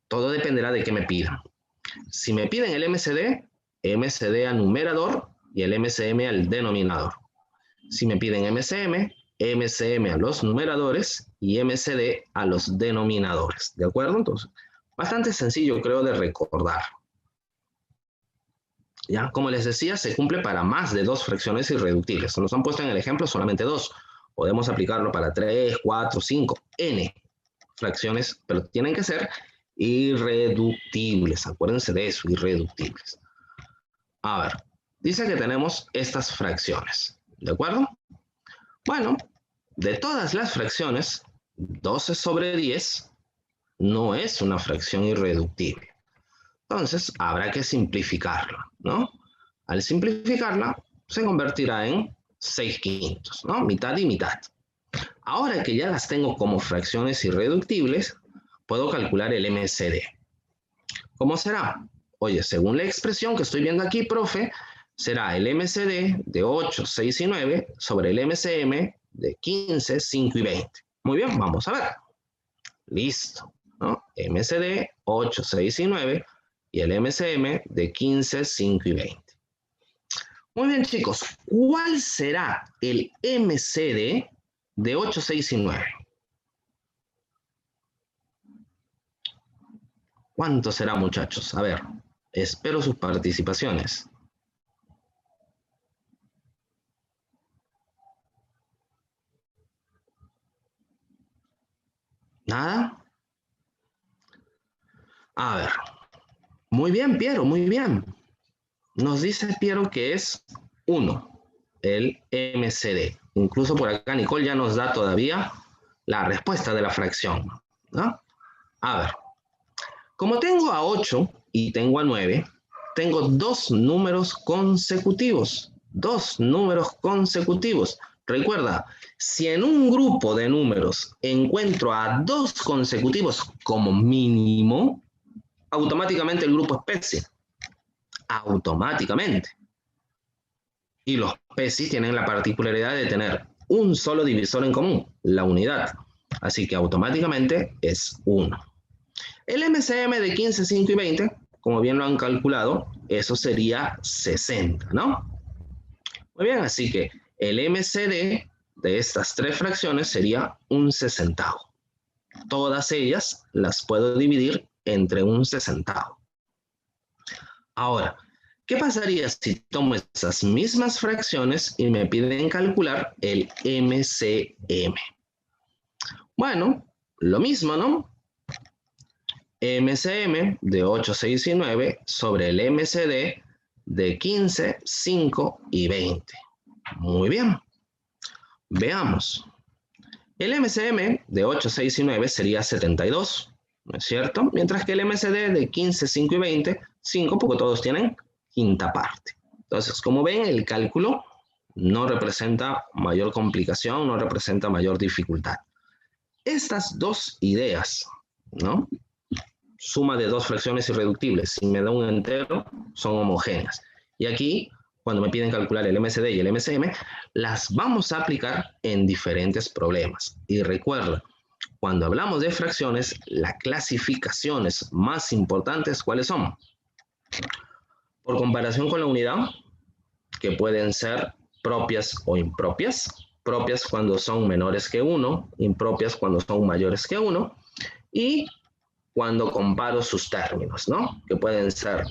Todo dependerá de qué me pidan. Si me piden el MCD, MCD al numerador y el MCM al denominador. Si me piden MCM, MCM a los numeradores y MCD a los denominadores. ¿De acuerdo? Entonces, bastante sencillo, creo, de recordar. ¿Ya? Como les decía, se cumple para más de 2 fracciones irreductibles. Nos han puesto en el ejemplo solamente 2. Podemos aplicarlo para 3, 4, 5, n fracciones, pero tienen que ser irreductibles. Acuérdense de eso, irreductibles. A ver, dice que tenemos estas fracciones. ¿De acuerdo? Bueno, de todas las fracciones, 12 sobre 10 no es una fracción irreductible. Entonces, habrá que simplificarla, ¿no? Al simplificarla, se convertirá en 6/5, ¿no? Mitad y mitad. Ahora que ya las tengo como fracciones irreductibles, puedo calcular el MCD. ¿Cómo será? Oye, según la expresión que estoy viendo aquí, profe, será el MCD de 8, 6 y 9 sobre el MCM de 15, 5 y 20. Muy bien, vamos a ver. Listo, ¿no? MCD 8, 6 y 9 y el MCM de 15, 5 y 20. Muy bien, chicos, ¿cuál será el MCD de 8, 6 y 9? ¿Cuánto será, muchachos? A ver, espero sus participaciones. ¿Nada? A ver. Muy bien, Piero, muy bien. Nos dice Piero que es 1, el MCD. Incluso por acá Nicole ya nos da todavía la respuesta de la fracción, ¿no? A ver, como tengo a 8 y tengo a 9, tengo 2 números consecutivos. 2 números consecutivos. Recuerda, si en un grupo de números encuentro a 2 consecutivos como mínimo, automáticamente el grupo es PESI. Automáticamente. Y los PESI tienen la particularidad de tener un solo divisor en común, la unidad. Así que automáticamente es 1. El MCM de 15, 5 y 20, como bien lo han calculado, eso sería 60, ¿no? Muy bien, así que el MCD de estas 3 fracciones sería un sesentavo. Todas ellas las puedo dividir entre un sesentavo. Ahora, ¿qué pasaría si tomo esas mismas fracciones y me piden calcular el MCM? Bueno, lo mismo, ¿no? MCM de 8, 6 y 9 sobre el MCD de 15, 5 y 20. Muy bien. Veamos. El MCM de 8, 6 y 9 sería 72, ¿no es cierto? Mientras que el MCD de 15, 5 y 20, 5, porque todos tienen quinta parte. Entonces, como ven, el cálculo no representa mayor complicación, no representa mayor dificultad. Estas dos ideas, ¿no? Suma de 2 fracciones irreductibles, si me da un entero, son homogéneas. Y aquí, cuando me piden calcular el MCD y el MCM, las vamos a aplicar en diferentes problemas. Y recuerda, cuando hablamos de fracciones, las clasificaciones más importantes, ¿cuáles son? Por comparación con la unidad, que pueden ser propias o impropias. Propias cuando son menores que 1, impropias cuando son mayores que 1, y cuando comparo sus términos, ¿no? Que pueden ser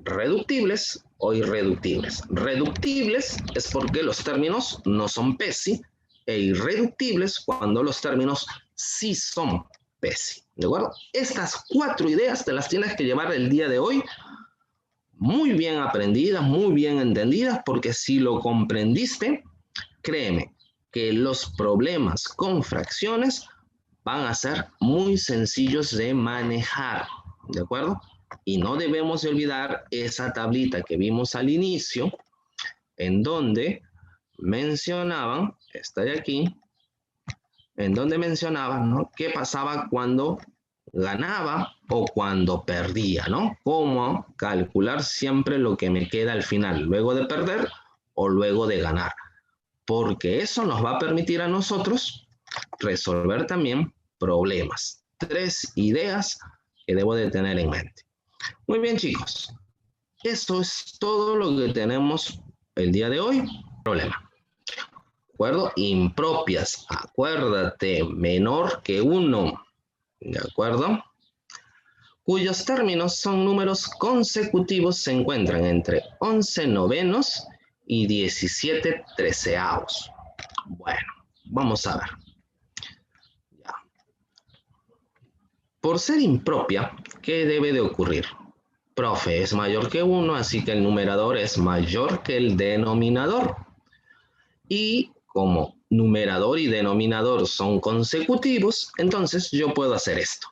reductibles o irreductibles. Reductibles es porque los términos no son PESI, e irreductibles cuando los términos sí son PESI. ¿De acuerdo? Estas 4 ideas te las tienes que llevar el día de hoy muy bien aprendidas, muy bien entendidas, porque si lo comprendiste, créeme que los problemas con fracciones van a ser muy sencillos de manejar, ¿de acuerdo? Y no debemos de olvidar esa tablita que vimos al inicio, en donde mencionaban, esta de aquí, en donde mencionaban, ¿no?, qué pasaba cuando ganaba o cuando perdía, ¿no? Cómo calcular siempre lo que me queda al final, luego de perder o luego de ganar. Porque eso nos va a permitir a nosotros resolver también problemas. 3 ideas que debo de tener en mente. Muy bien, chicos. Eso es todo lo que tenemos el día de hoy. Problema. ¿De acuerdo? Impropias. Acuérdate, menor que 1. ¿De acuerdo? Cuyos términos son números consecutivos, se encuentran entre 11 novenos y 17 treceavos. Bueno, vamos a ver. Ya. Por ser impropia, ¿qué debe de ocurrir? Profe, es mayor que 1, así que el numerador es mayor que el denominador. Y como numerador y denominador son consecutivos, entonces yo puedo hacer esto,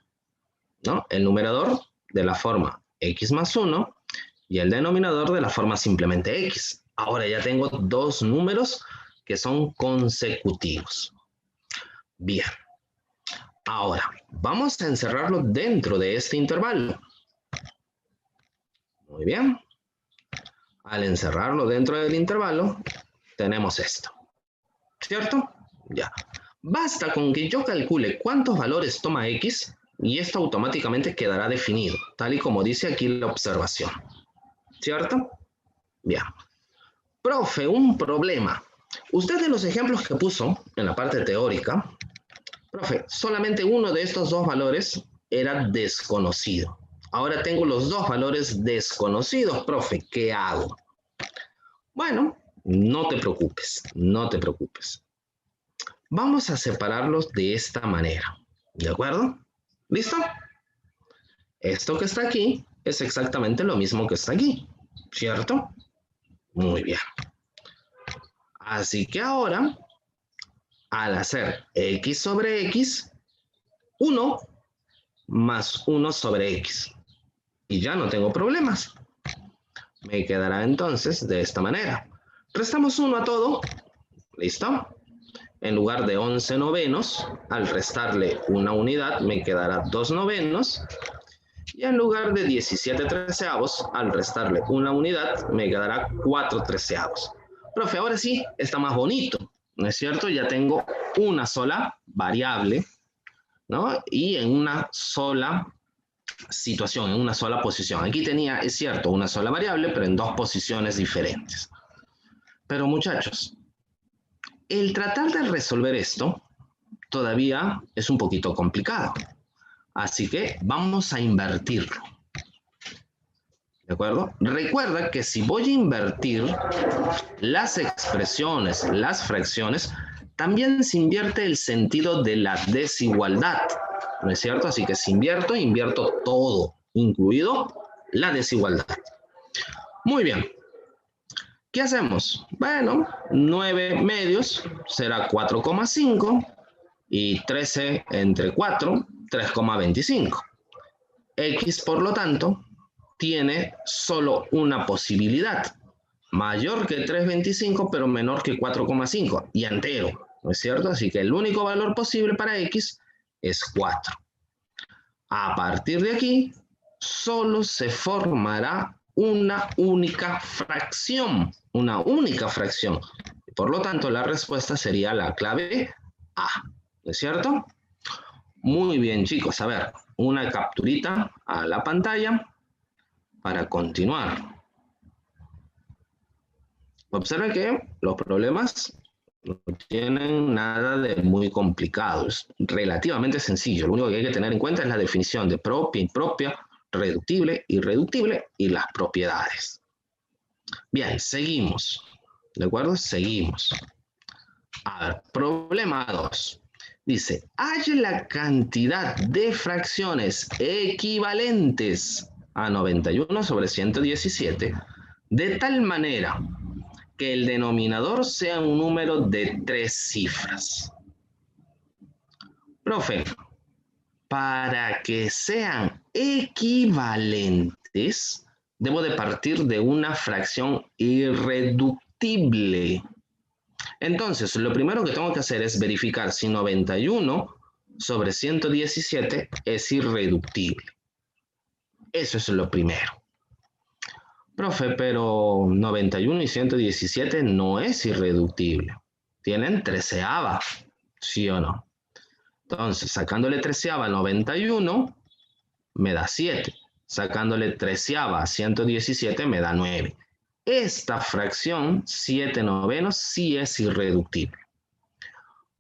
¿no? El numerador de la forma x más 1 y el denominador de la forma simplemente x. Ahora ya tengo 2 números que son consecutivos. Bien. Ahora, vamos a encerrarlo dentro de este intervalo. Muy bien. Al encerrarlo dentro del intervalo, tenemos esto. ¿Cierto? Ya. Basta con que yo calcule cuántos valores toma x y esto automáticamente quedará definido, tal y como dice aquí la observación. ¿Cierto? Bien. Profe, un problema. Usted de los ejemplos que puso en la parte teórica, profe, solamente uno de estos 2 valores era desconocido. Ahora tengo los 2 valores desconocidos, profe, ¿qué hago? Bueno, no te preocupes, no te preocupes. Vamos a separarlos de esta manera, ¿de acuerdo? ¿Listo? Esto que está aquí es exactamente lo mismo que está aquí, ¿cierto? Muy bien. Así que ahora, al hacer x sobre x, 1 más 1 sobre x. Y ya no tengo problemas. Me quedará entonces de esta manera. Restamos 1 a todo. ¿Listo? En lugar de 11 novenos, al restarle una unidad, me quedará 2 novenos. Y en lugar de 17 treceavos, al restarle una unidad, me quedará 4 treceavos. Profe, ahora sí está más bonito, ¿no es cierto? Ya tengo una sola variable, ¿no? Y en una sola situación, en una sola posición. Aquí tenía, es cierto, una sola variable, pero en 2 posiciones diferentes. Pero muchachos, el tratar de resolver esto todavía es un poquito complicado. Así que vamos a invertirlo. ¿De acuerdo? Recuerda que si voy a invertir las expresiones, las fracciones, también se invierte el sentido de la desigualdad. ¿No es cierto? Así que si invierto, invierto todo, incluido la desigualdad. Muy bien. ¿Qué hacemos? Bueno, 9 medios será 4,5 y 13 entre 4, 3,25. X, por lo tanto, tiene solo una posibilidad, mayor que 3,25, pero menor que 4,5 y entero, ¿no es cierto? Así que el único valor posible para X es 4. A partir de aquí, solo se formará una única fracción, Por lo tanto, la respuesta sería la clave A, ¿no es cierto? Muy bien, chicos. A ver, una capturita a la pantalla para continuar. Observen que los problemas no tienen nada de muy complicado, es relativamente sencillo. Lo único que hay que tener en cuenta es la definición de propia, impropia, reductible, irreductible y las propiedades. Bien, seguimos. ¿De acuerdo? Seguimos. A ver, problema 2. Dice, halle la cantidad de fracciones equivalentes a 91 sobre 117 de tal manera que el denominador sea un número de 3 cifras. Profe, para que sean equivalentes, debo de partir de una fracción irreductible. Entonces, lo primero que tengo que hacer es verificar si 91 sobre 117 es irreductible. Eso es lo primero. Profe, pero 91 y 117 no es irreductible. Tienen treceava, ¿sí o no? Entonces, sacándole treceava a 91, me da 7. Sacándole treceava a 117, me da 9. Esta fracción, 7 novenos, sí es irreductible.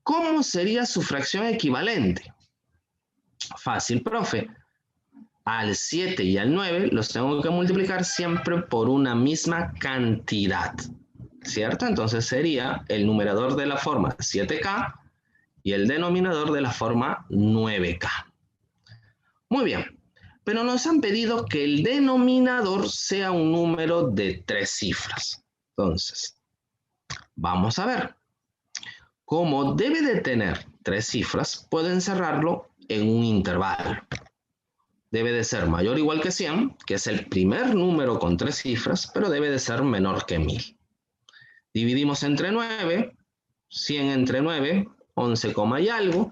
¿Cómo sería su fracción equivalente? Fácil, profe. Al 7 y al 9 los tengo que multiplicar siempre por una misma cantidad, ¿cierto? Entonces sería el numerador de la forma 7K y el denominador de la forma 9K. Muy bien, pero nos han pedido que el denominador sea un número de 3 cifras. Entonces, vamos a ver. Como debe de tener 3 cifras, puedo encerrarlo en un intervalo. Debe de ser mayor o igual que 100, que es el primer número con 3 cifras, pero debe de ser menor que 1000. Dividimos entre 9, 100 entre 9, 11, y algo,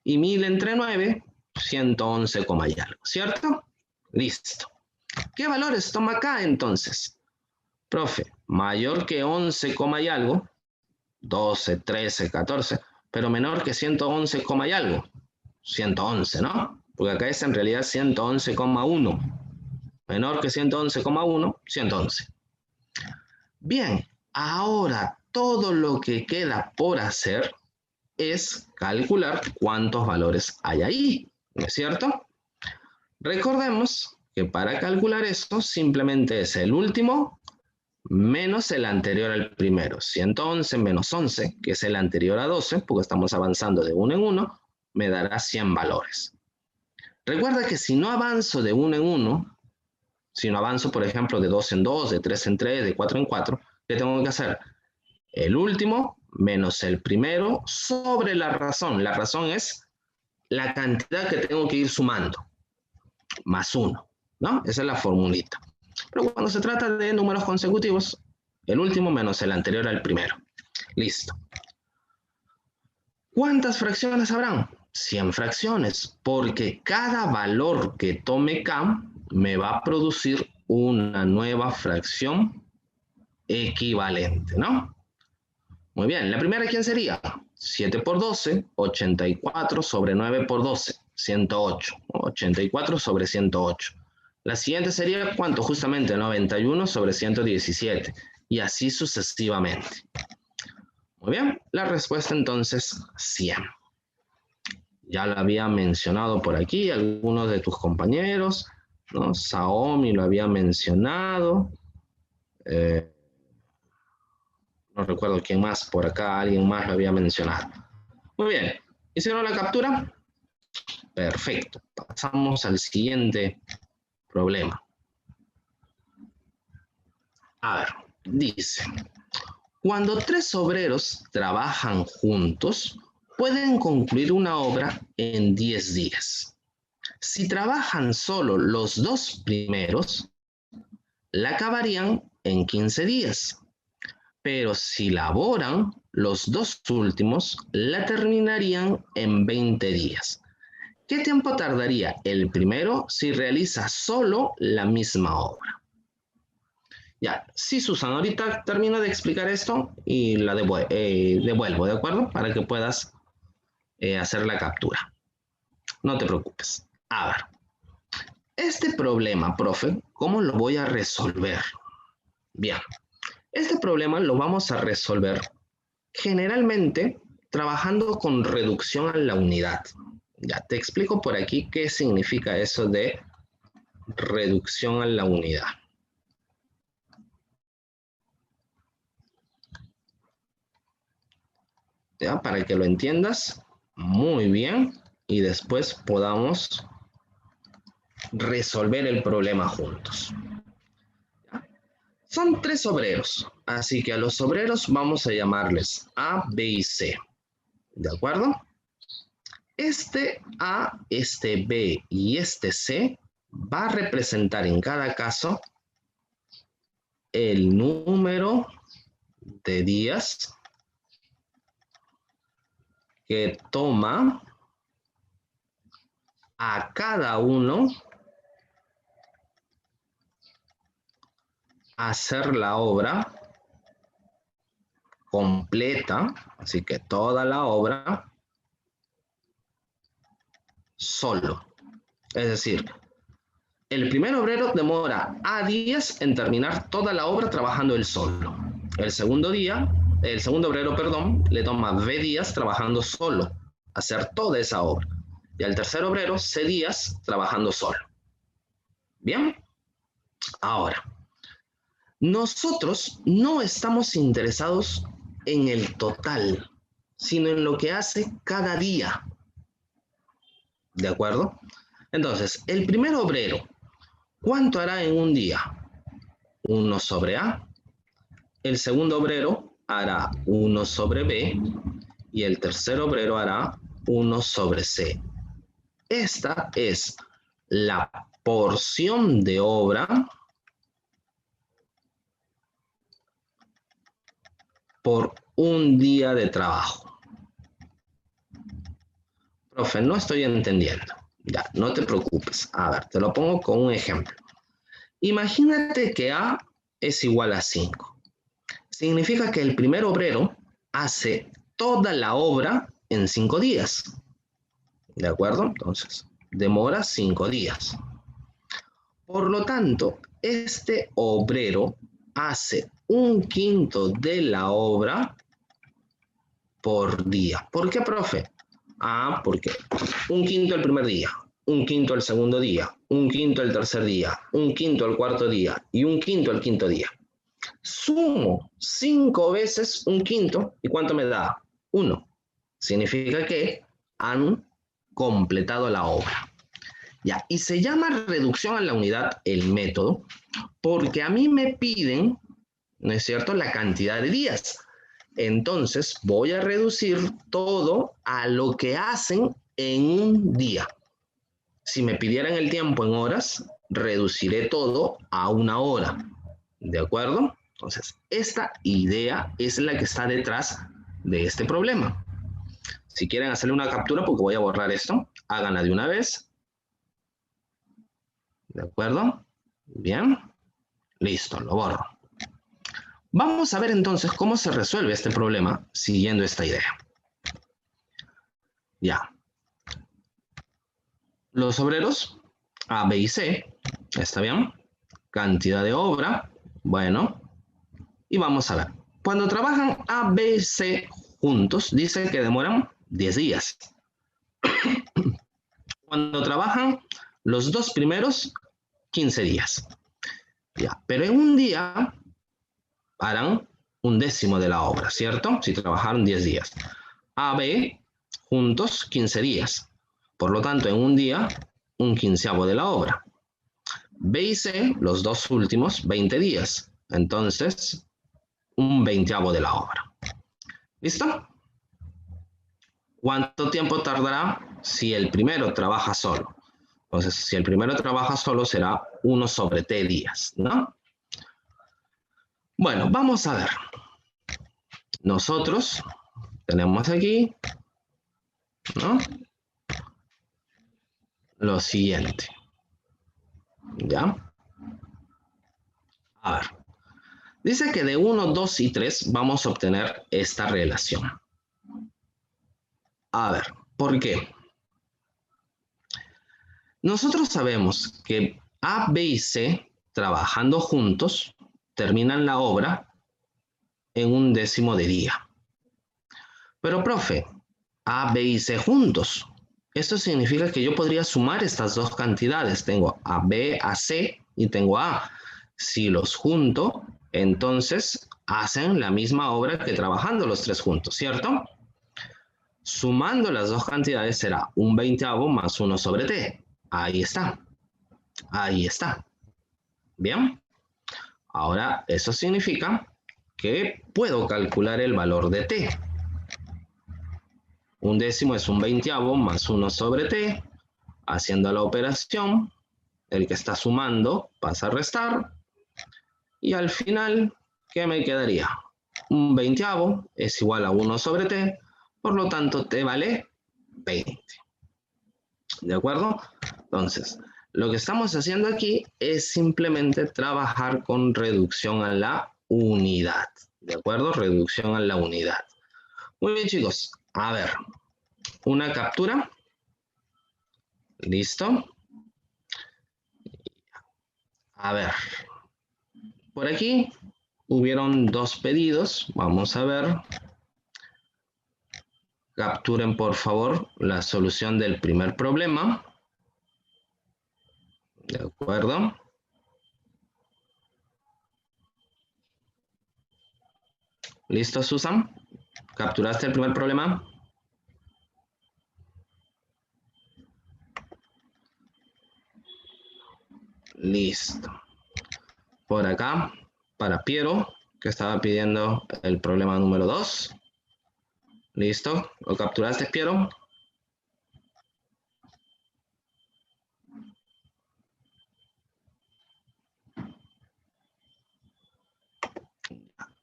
y 1000 entre 9, 111, y algo, ¿cierto? Listo. ¿Qué valores toma acá entonces? Profe, mayor que 11, y algo, 12, 13, 14, pero menor que 111, y algo, 111, ¿no? Porque acá es en realidad 111,1. Menor que 111,1, 111. Bien, ahora todo lo que queda por hacer es calcular cuántos valores hay ahí, ¿no es cierto? Recordemos que para calcular esto simplemente es el último menos el anterior al primero. 111 menos 11, que es el anterior a 12, porque estamos avanzando de 1 en 1, me dará 100 valores. Recuerda que si no avanzo de 1 en 1, si no avanzo, por ejemplo, de 2 en 2, de 3 en 3, de 4 en 4, ¿qué tengo que hacer? El último menos el primero sobre la razón. La razón es la cantidad que tengo que ir sumando, más 1, ¿no? Esa es la formulita. Pero cuando se trata de números consecutivos, el último menos el anterior al primero. Listo. ¿Cuántas fracciones habrán? 100 fracciones, porque cada valor que tome K me va a producir una nueva fracción equivalente, ¿no? Muy bien, la primera, ¿quién sería? 7 por 12, 84 sobre 9 por 12, 108. 84 sobre 108. La siguiente sería, ¿cuánto? Justamente 91 sobre 117. Y así sucesivamente. Muy bien, la respuesta entonces 100. Ya lo había mencionado por aquí algunos de tus compañeros, ¿no? Xiaomi lo había mencionado. No recuerdo quién más, por acá alguien más lo había mencionado. Muy bien, ¿hicieron la captura? Perfecto, pasamos al siguiente problema. A ver, dice, cuando 3 obreros trabajan juntos, pueden concluir una obra en 10 días. Si trabajan solo los 2 primeros, la acabarían en 15 días. Pero si laboran los 2 últimos, la terminarían en 20 días. ¿Qué tiempo tardaría el primero si realiza solo la misma obra? Ya, sí, Susan, ahorita termino de explicar esto y la devuelvo, ¿de acuerdo? Para que puedas hacer la captura. No te preocupes. A ver, este problema, profe, ¿cómo lo voy a resolver? Bien, este problema lo vamos a resolver generalmente trabajando con reducción a la unidad. Ya te explico por aquí qué significa eso de reducción a la unidad. ¿Ya? Para que lo entiendas, muy bien, y después podamos resolver el problema juntos. Son 3 obreros, así que a los obreros vamos a llamarles A, B y C. ¿De acuerdo? Este A, este B y este C va a representar en cada caso el número de días que toma a cada uno hacer la obra completa, así que toda la obra solo. Es decir, el primer obrero demora A días en terminar toda la obra trabajando él solo. El segundo obrero, perdón, le toma B días trabajando solo, hacer toda esa obra. Y al tercer obrero, C días trabajando solo. Bien, ahora, nosotros no estamos interesados en el total, sino en lo que hace cada día. ¿De acuerdo? Entonces, el primer obrero, ¿cuánto hará en un día? 1 sobre A. El segundo obrero hará 1 sobre B. Y el tercer obrero hará 1 sobre C. Esta es la porción de obra por un día de trabajo. Profe, no estoy entendiendo. Ya, no te preocupes. A ver, te lo pongo con un ejemplo. Imagínate que A es igual a 5. Significa que el primer obrero hace toda la obra en 5 días. ¿De acuerdo? Entonces, demora 5 días. Por lo tanto, este obrero hace 1/5 de la obra por día. ¿Por qué, profe? Ah, porque 1/5 el primer día, 1/5 el segundo día, 1/5 el tercer día, 1/5 el cuarto día y 1/5 el quinto día. Sumo 5 veces 1/5 y ¿cuánto me da? 1. Significa que han completado la obra. Ya, y se llama reducción a la unidad el método porque a mí me piden, ¿no es cierto?, la cantidad de días. Entonces voy a reducir todo a lo que hacen en un día. Si me pidieran el tiempo en horas, reduciré todo a 1 hora. ¿De acuerdo? Entonces, esta idea es la que está detrás de este problema. Si quieren hacerle una captura, porque voy a borrar esto, háganla de una vez. ¿De acuerdo? Bien. Listo, lo borro. Vamos a ver entonces cómo se resuelve este problema siguiendo esta idea. Ya. Los obreros A, B y C, ¿está bien? Cantidad de obra, bueno. Y vamos a ver. Cuando trabajan A, B y C juntos, dice que demoran 10 días. Cuando trabajan los dos primeros, 15 días. Ya. Pero en un día harán 1/10 de la obra, ¿cierto? Si trabajaron 10 días. A, B, juntos 15 días. Por lo tanto, en un día, 1/15 de la obra. B y C, los dos últimos, 20 días. Entonces, 1/20 de la obra. ¿Listo? ¿Cuánto tiempo tardará si el primero trabaja solo? Entonces, si el primero trabaja solo, será 1 sobre T días, ¿no? Bueno, vamos a ver. Nosotros tenemos aquí, ¿no?, lo siguiente. ¿Ya? A ver. Dice que de 1, 2 y 3 vamos a obtener esta relación. A ver, ¿por qué? Nosotros sabemos que A, B y C, trabajando juntos, terminan la obra en 1/10 de día. Pero, profe, A, B y C juntos. Esto significa que yo podría sumar estas dos cantidades. Tengo a B, a C y tengo a A. Si los junto, entonces hacen la misma obra que trabajando los tres juntos, ¿cierto? Sumando las dos cantidades será un 20avo más 1 sobre t. Ahí está. Ahí está. Bien. Ahora, eso significa que puedo calcular el valor de t. Un décimo es un 20avo más 1 sobre t. Haciendo la operación, el que está sumando pasa a restar. Y al final, ¿qué me quedaría? Un 20avo es igual a 1 sobre t. Por lo tanto, t vale 20. ¿De acuerdo? Entonces, lo que estamos haciendo aquí es simplemente trabajar con reducción a la unidad. ¿De acuerdo? Reducción a la unidad. Muy bien, chicos. A ver, una captura. ¿Listo? A ver. Por aquí hubieron dos pedidos. Vamos a ver. Capturen, por favor, la solución del primer problema. ¿De acuerdo? ¿Listo, Susan? ¿Capturaste el primer problema? Listo. Por acá, para Piero, que estaba pidiendo el problema número 2. ¿Listo? ¿Lo capturaste, Piero?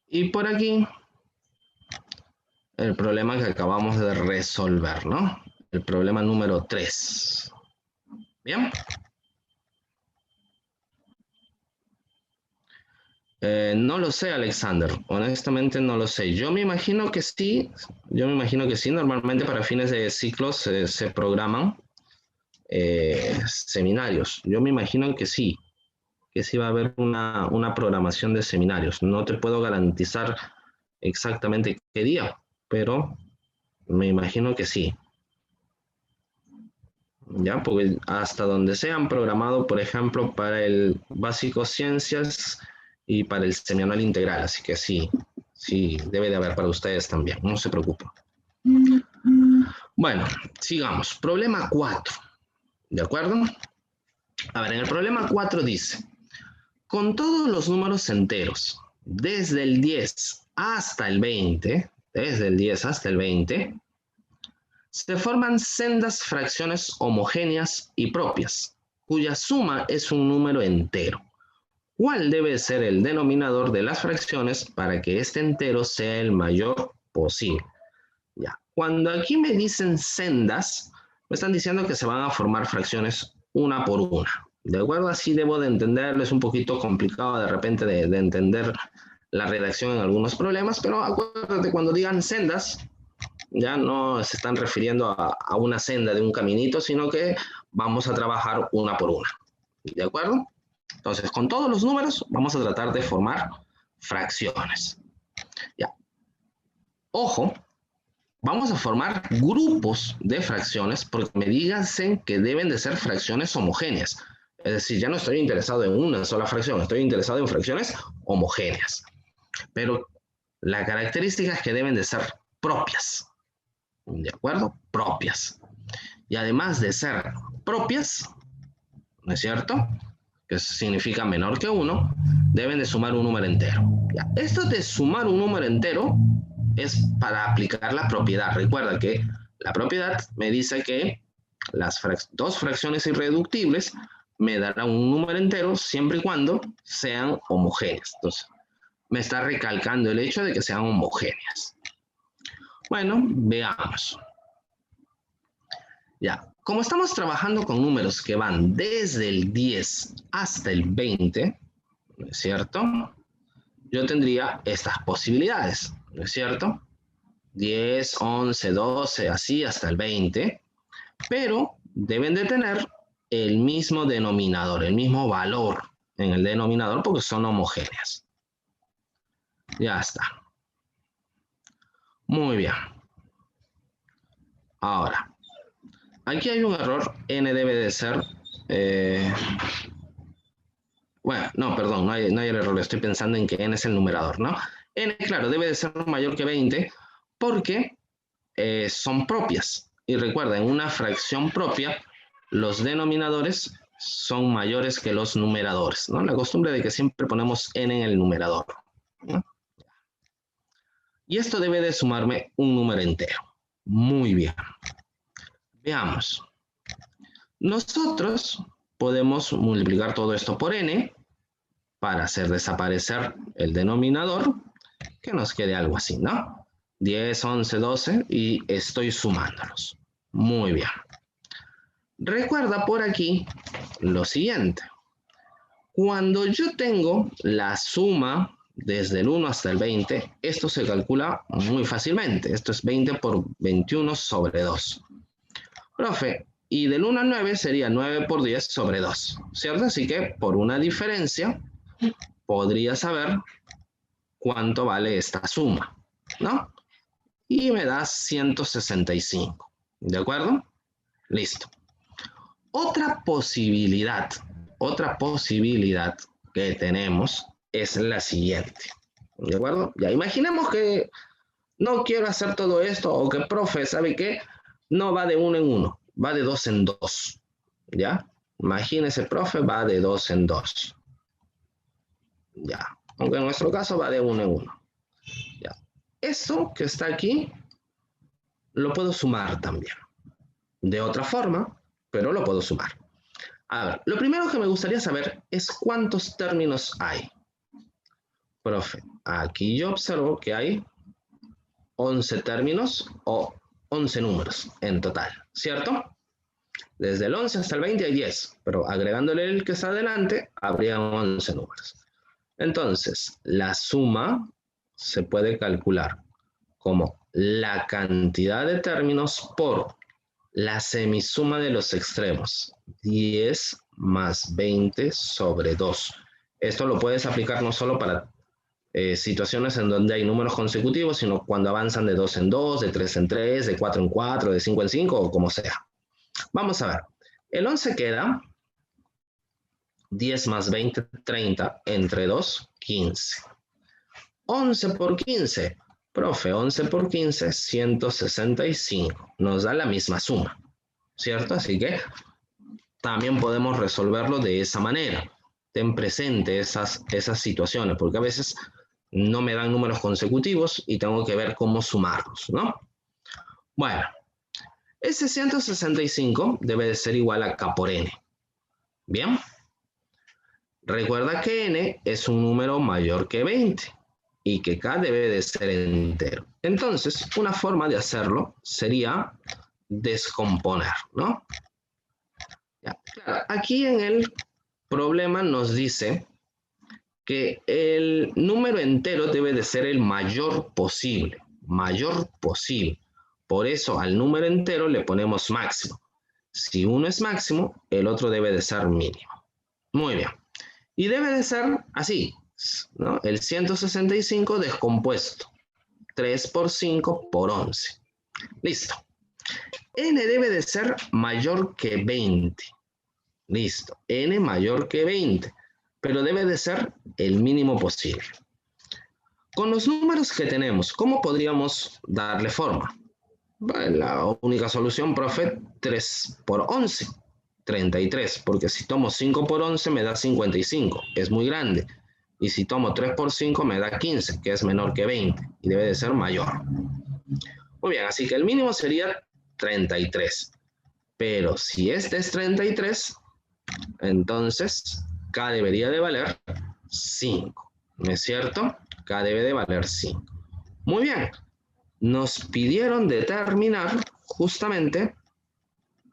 Y por aquí, el problema que acabamos de resolver, ¿no? El problema número 3. ¿Bien? No lo sé, Alexander. Honestamente no lo sé. Yo me imagino que sí. Yo me imagino que sí. Normalmente para fines de ciclos se programan seminarios. Yo me imagino que sí va a haber una programación de seminarios. No te puedo garantizar exactamente qué día, pero me imagino que sí. Ya, porque hasta donde se han programado, por ejemplo, para el básico ciencias y para el semianual integral, así que sí, sí, debe de haber para ustedes también, no se preocupen. Bueno, sigamos. Problema 4, ¿de acuerdo? A ver, en el problema 4 dice, con todos los números enteros, desde el 10 hasta el 20, desde el 10 hasta el 20, se forman sendas fracciones homogéneas y propias, cuya suma es un número entero. ¿Cuál debe ser el denominador de las fracciones para que este entero sea el mayor posible? Ya. Cuando aquí me dicen sendas, me están diciendo que se van a formar fracciones una por una. ¿De acuerdo? Así debo de entenderlo. Es un poquito complicado de repente de entender la redacción en algunos problemas, pero acuérdate, cuando digan sendas, ya no se están refiriendo a una senda de un caminito, sino que vamos a trabajar una por una. ¿De acuerdo? Entonces, con todos los números vamos a tratar de formar fracciones. Ya. Ojo, vamos a formar grupos de fracciones porque me dicen que deben de ser fracciones homogéneas. Es decir, ya no estoy interesado en una sola fracción, estoy interesado en fracciones homogéneas. Pero la característica es que deben de ser propias. ¿De acuerdo? Propias. Y además de ser propias, ¿no es cierto? Que significa menor que 1, deben de sumar un número entero. Ya. Esto de sumar un número entero es para aplicar la propiedad. Recuerda que la propiedad me dice que las dos fracciones irreductibles me darán un número entero siempre y cuando sean homogéneas. Entonces, me está recalcando el hecho de que sean homogéneas. Bueno, veamos. Ya, como estamos trabajando con números que van desde el 10 hasta el 20, ¿no es cierto? Yo tendría estas posibilidades, ¿no es cierto? 10, 11, 12, así hasta el 20, pero deben de tener el mismo denominador, el mismo valor en el denominador porque son homogéneas. Ya está. Muy bien. Ahora, aquí hay un error, n debe de ser... bueno, no, perdón, no hay el error, estoy pensando en que n es el numerador, ¿no? N, claro, debe de ser mayor que 20 porque son propias. Y recuerda, en una fracción propia, los denominadores son mayores que los numeradores, ¿no? La costumbre de que siempre ponemos n en el numerador, ¿no? Y esto debe de sumarme un número entero. Muy bien. Veamos. Nosotros podemos multiplicar todo esto por n para hacer desaparecer el denominador, que nos quede algo así, ¿no? 10, 11, 12 y estoy sumándolos. Muy bien. Recuerda por aquí lo siguiente. Cuando yo tengo la suma desde el 1 hasta el 20, esto se calcula muy fácilmente. Esto es 20 por 21 sobre 2. Profe, y del 1 al 9 sería 9 por 10 sobre 2, ¿cierto? Así que por una diferencia podría saber cuánto vale esta suma, ¿no? Y me da 165, ¿de acuerdo? Listo. Otra posibilidad que tenemos es la siguiente, ¿de acuerdo? Ya imaginemos que no quiero hacer todo esto o que profe, ¿sabe qué? No va de 1 en 1, va de 2 en 2, ¿ya? Imagínese, profe, va de 2 en 2, ¿ya? Aunque en nuestro caso va de 1 en 1, ¿ya? Esto que está aquí lo puedo sumar también, de otra forma, pero lo puedo sumar. A ver, lo primero que me gustaría saber es cuántos términos hay. Profe, aquí yo observo que hay 11 términos o 11 números en total, ¿cierto? Desde el 11 hasta el 20 hay 10, pero agregándole el que está adelante, habría 11 números. Entonces, la suma se puede calcular como la cantidad de términos por la semisuma de los extremos, 10 más 20 sobre 2. Esto lo puedes aplicar no solo para situaciones en donde hay números consecutivos, sino cuando avanzan de 2 en 2, de 3 en 3, de 4 en 4, de 5 en 5 o como sea. Vamos a ver. El 11 queda 10 más 20, 30, entre 2, 15. 11 por 15. Profe, 11 por 15, 165. Nos da la misma suma, ¿cierto? Así que también podemos resolverlo de esa manera. Ten presente esas situaciones, porque a veces no me dan números consecutivos y tengo que ver cómo sumarlos, ¿no? Bueno, ese 165 debe de ser igual a K por N. ¿Bien? Recuerda que N es un número mayor que 20 y que K debe de ser entero. Entonces, una forma de hacerlo sería descomponer, ¿no? Ya, claro, aquí en el problema nos dice que el número entero debe de ser el mayor posible, Por eso al número entero le ponemos máximo. Si uno es máximo, el otro debe de ser mínimo. Muy bien. Y debe de ser así, ¿no? El 165 descompuesto. 3 por 5 por 11. Listo. N debe de ser mayor que 20. Listo. N mayor que 20. Pero debe de ser el mínimo posible. Con los números que tenemos, ¿cómo podríamos darle forma? Bueno, la única solución, profe, 3 por 11. 33, porque si tomo 5 por 11 me da 55, es muy grande. Y si tomo 3 por 5 me da 15, que es menor que 20 y debe de ser mayor. Muy bien, así que el mínimo sería 33. Pero si este es 33, entonces K debería de valer 5, ¿no es cierto? K debe de valer 5. Muy bien, nos pidieron determinar justamente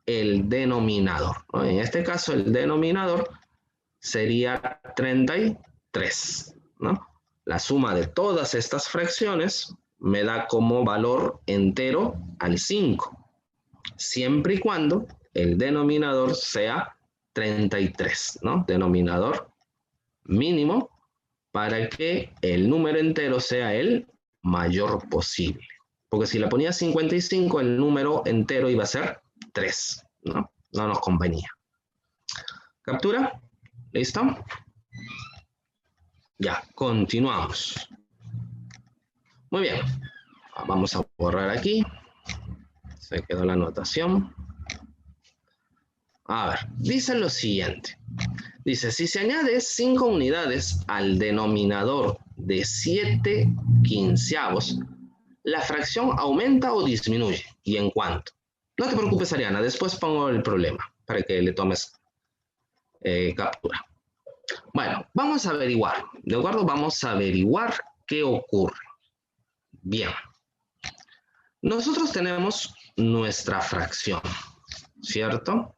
el denominador, ¿no? En este caso el denominador sería 33, ¿no? La suma de todas estas fracciones me da como valor entero al 5, siempre y cuando el denominador sea 33, ¿no? Denominador mínimo para que el número entero sea el mayor posible. Porque si le ponía 55, el número entero iba a ser 3, ¿no? No nos convenía. ¿Captura? ¿Listo? Ya, continuamos. Muy bien. Vamos a borrar aquí. Se quedó la anotación. A ver, dice lo siguiente. Dice, si se añade 5 unidades al denominador de 7 quinceavos, ¿la fracción aumenta o disminuye? ¿Y en cuánto? No te preocupes, Ariana, después pongo el problema para que le tomes captura. Bueno, vamos a averiguar, ¿de acuerdo? Vamos a averiguar qué ocurre. Bien. Nosotros tenemos nuestra fracción, ¿cierto?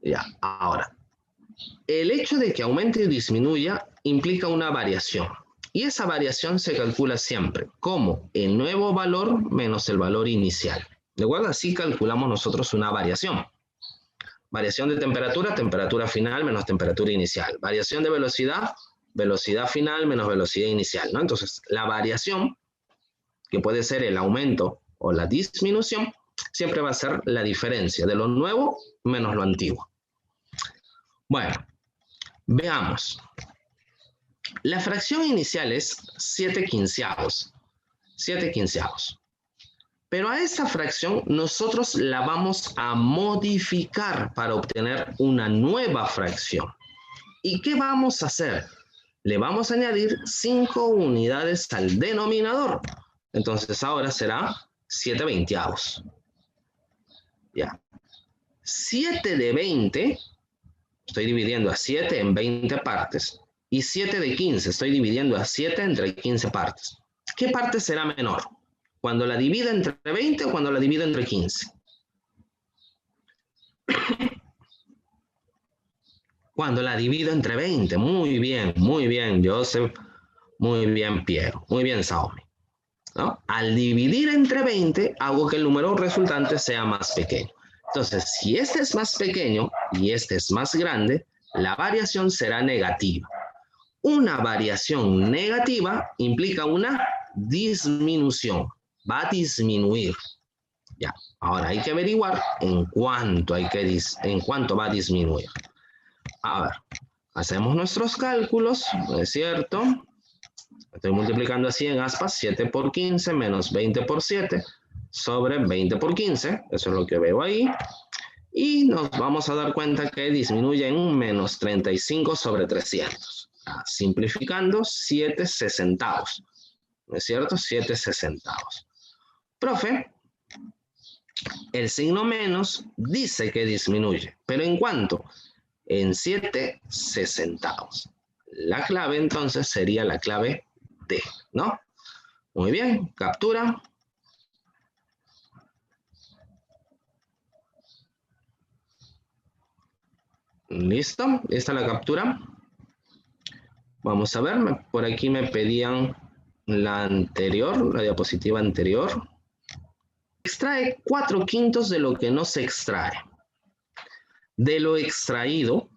Ya, ahora, el hecho de que aumente y disminuya implica una variación. Y esa variación se calcula siempre como el nuevo valor menos el valor inicial. ¿De acuerdo? Así calculamos nosotros una variación. Variación de temperatura, temperatura final menos temperatura inicial. Variación de velocidad, velocidad final menos velocidad inicial, ¿no? Entonces, la variación, que puede ser el aumento o la disminución, siempre va a ser la diferencia de lo nuevo menos lo antiguo. Bueno, veamos. La fracción inicial es 7 quinceavos. 7 quinceavos. Pero a esta fracción nosotros la vamos a modificar para obtener una nueva fracción. ¿Y qué vamos a hacer? Le vamos a añadir 5 unidades al denominador. Entonces ahora será 7 veinteavos. Ya. 7 de 20, estoy dividiendo a 7 en 20 partes. Y 7 de 15, estoy dividiendo a 7 entre 15 partes. ¿Qué parte será menor? ¿Cuando la divido entre 20 o cuando la divido entre 15? Cuando la divido entre 20. Muy bien, Joseph. Muy bien, Piero. Muy bien, Saomi. ¿No? Al dividir entre 20, hago que el número resultante sea más pequeño. Entonces, si este es más pequeño y este es más grande, la variación será negativa. Una variación negativa implica una disminución. Va a disminuir. Ya, ahora hay que averiguar en cuánto va a disminuir. A ver, hacemos nuestros cálculos, ¿no es cierto? Estoy multiplicando así en aspas, 7 por 15 menos 20 por 7 sobre 20 por 15, eso es lo que veo ahí. Y nos vamos a dar cuenta que disminuye en un menos 35 sobre 300. Simplificando, 7 sesentavos. ¿No es cierto? 7 sesentavos. Profe, el signo menos dice que disminuye, pero ¿en cuánto? En 7 sesentavos. La clave entonces sería la clave D, ¿no? Muy bien, captura. ¿Listo? ¿Lista la captura? Vamos a ver, por aquí me pedían la anterior, la diapositiva anterior. Extrae 4/5 de lo que no se extrae. De lo extraído,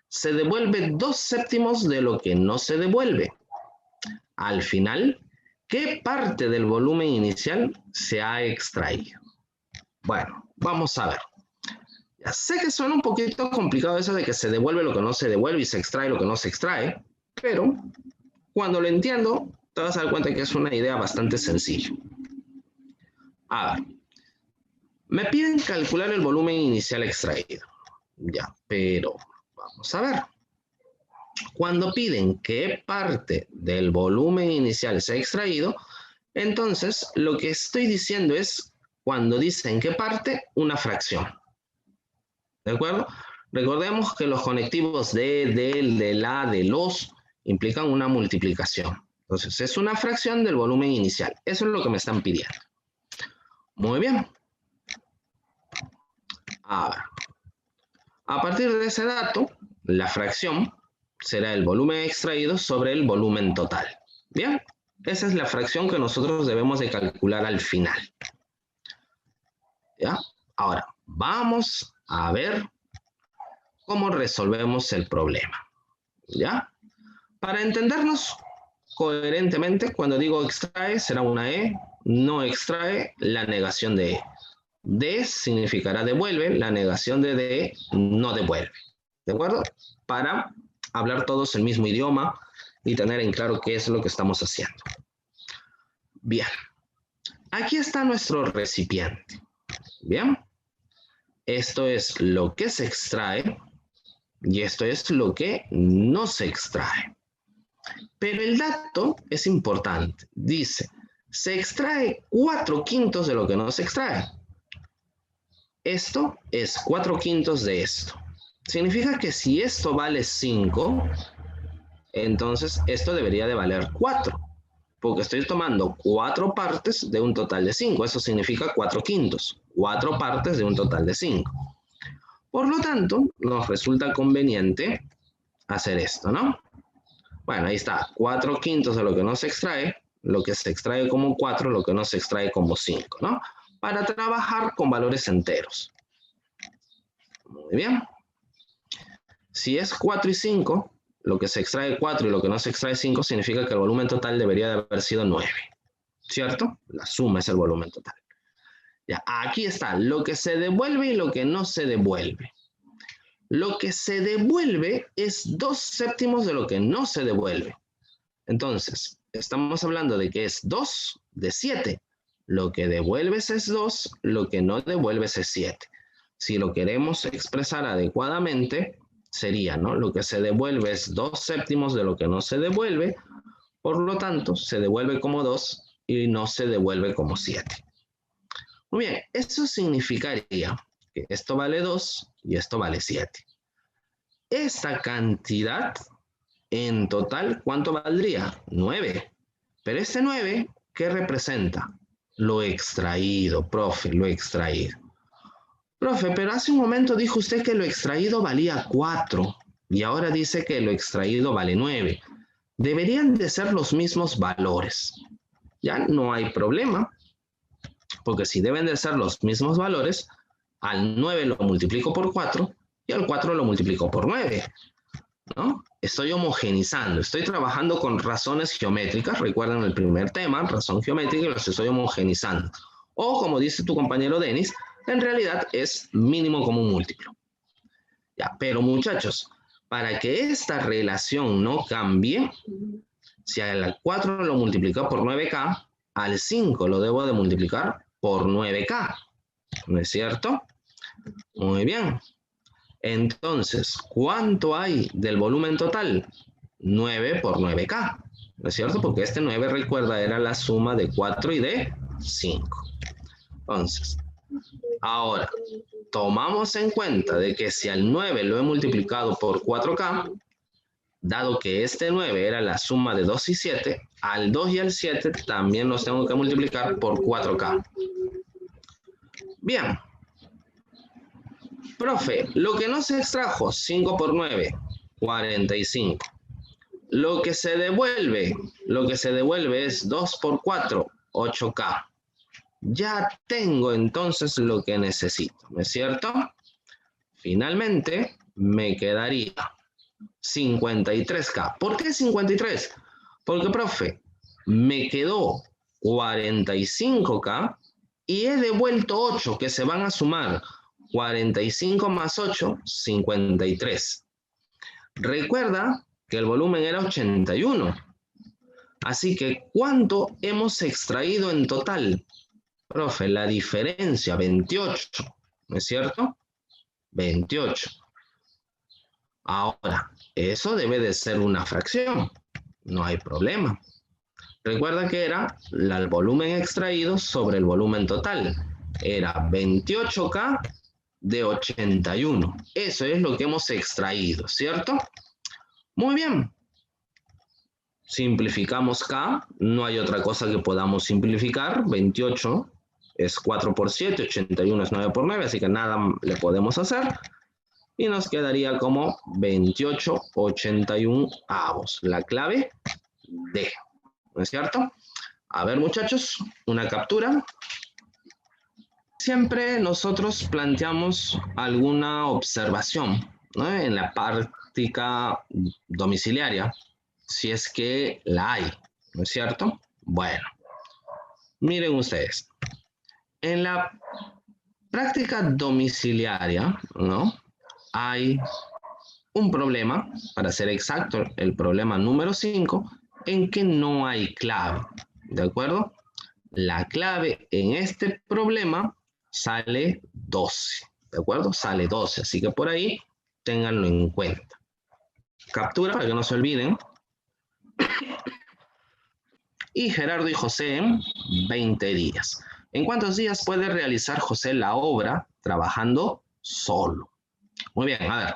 se devuelve 2/7 de lo que no se devuelve. Al final, ¿qué parte del volumen inicial se ha extraído? Bueno, vamos a ver. Ya sé que suena un poquito complicado eso de que se devuelve lo que no se devuelve y se extrae lo que no se extrae, pero cuando lo entiendo, te vas a dar cuenta que es una idea bastante sencilla. A ver, me piden calcular el volumen inicial extraído. Ya, pero vamos a ver. Cuando piden qué parte del volumen inicial se ha extraído, entonces lo que estoy diciendo es, cuando dicen qué parte, una fracción. ¿De acuerdo? Recordemos que los conectivos de, del, de la, de los, implican una multiplicación. Entonces, es una fracción del volumen inicial. Eso es lo que me están pidiendo. Muy bien. Ahora, a partir de ese dato, la fracción será el volumen extraído sobre el volumen total. Bien, esa es la fracción que nosotros debemos de calcular al final. ¿Ya? Ahora, vamos a ver cómo resolvemos el problema. ¿Ya? Para entendernos coherentemente, cuando digo extrae, será una E, no extrae, la negación de E. D significará devuelve, la negación de D no devuelve. ¿De acuerdo? Para hablar todos el mismo idioma y tener en claro qué es lo que estamos haciendo. Bien. Aquí está nuestro recipiente. Bien. Esto es lo que se extrae y esto es lo que no se extrae. Pero el dato es importante. Dice, se extrae 4/5 de lo que no se extrae. Esto es 4/5 de esto. Significa que si esto vale 5, entonces esto debería de valer 4. Porque estoy tomando 4 partes de un total de 5. Eso significa 4/5. 4 partes de un total de 5. Por lo tanto, nos resulta conveniente hacer esto, ¿no? Bueno, ahí está. 4/5 de lo que no se extrae, lo que se extrae como 4, lo que no se extrae como 5, ¿no? Para trabajar con valores enteros. Muy bien. Si es 4 y 5, lo que se extrae 4 y lo que no se extrae 5, significa que el volumen total debería de haber sido 9. ¿Cierto? La suma es el volumen total. Ya, aquí está lo que se devuelve y lo que no se devuelve. Lo que se devuelve es 2/7 de lo que no se devuelve. Entonces, estamos hablando de que es 2 de 7. Lo que devuelves es 2, lo que no devuelves es 7. Si lo queremos expresar adecuadamente, sería, ¿no? Lo que se devuelve es 2/7 de lo que no se devuelve, por lo tanto, se devuelve como 2 y no se devuelve como 7. Muy bien, eso significaría que esto vale 2 y esto vale 7. Esta cantidad en total, ¿cuánto valdría? 9. Pero este 9, ¿qué representa? Lo extraído, profe, lo extraído. Profe, pero hace un momento dijo usted que lo extraído valía 4 y ahora dice que lo extraído vale 9. Deberían de ser los mismos valores. Ya no hay problema, porque si deben de ser los mismos valores, al 9 lo multiplico por 4 y al 4 lo multiplico por 9. ¿No? Estoy homogenizando, estoy trabajando con razones geométricas, recuerden el primer tema, razón geométrica, y los estoy homogenizando. O como dice tu compañero Denis, en realidad es mínimo común múltiplo. Ya, pero muchachos, para que esta relación no cambie, si al 4 lo multiplico por 9K, al 5 lo debo de multiplicar por 9K, ¿no es cierto? Muy bien. Entonces, ¿cuánto hay del volumen total? 9 por 9K, ¿no es cierto? Porque este 9, recuerda, era la suma de 4 y de 5. Entonces, ahora, tomamos en cuenta de que si al 9 lo he multiplicado por 4K, dado que este 9 era la suma de 2 y 7, al 2 y al 7 también los tengo que multiplicar por 4K. Bien. Profe, lo que no se extrajo, 5 por 9, 45. Lo que se devuelve es 2 por 4, 8K. Ya tengo entonces lo que necesito, ¿no es cierto? Finalmente, me quedaría 53K. ¿Por qué 53? Porque, profe, me quedó 45K y he devuelto 8 que se van a sumar. 45 más 8, 53. Recuerda que el volumen era 81. Así que, ¿cuánto hemos extraído en total? Profe, la diferencia, 28. ¿No es cierto? 28. Ahora, eso debe de ser una fracción. No hay problema. Recuerda que era el volumen extraído sobre el volumen total. Era 28K de 81. Eso es lo que hemos extraído, ¿cierto? Muy bien. Simplificamos K. No hay otra cosa que podamos simplificar. 28 es 4 por 7, 81 es 9 por 9, así que nada le podemos hacer. Y nos quedaría como 28/81 avos. La clave D. ¿No es cierto? A ver, muchachos, una captura. Siempre nosotros planteamos alguna observación, ¿no? En la práctica domiciliaria, si es que la hay, ¿no es cierto? Bueno, miren ustedes. En la práctica domiciliaria, ¿no? Hay un problema, para ser exacto, el problema número 5, en que no hay clave, ¿de acuerdo? La clave en este problema sale 12, ¿de acuerdo? Sale 12, así que por ahí ténganlo en cuenta. Captura para que no se olviden. Y Gerardo y José, 20 días. ¿En cuántos días puede realizar José la obra trabajando solo? Muy bien, a ver.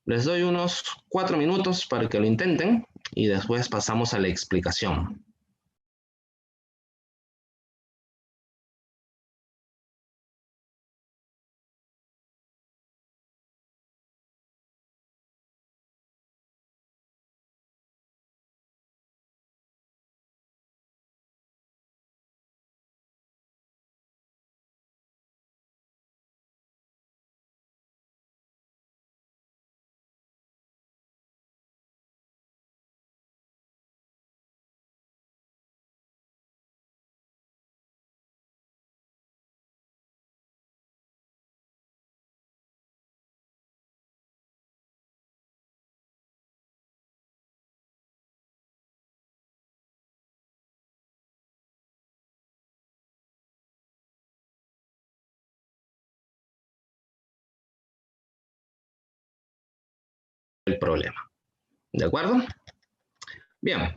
Les doy unos 4 minutos para que lo intenten y después pasamos a la explicación. El problema. ¿De acuerdo? Bien.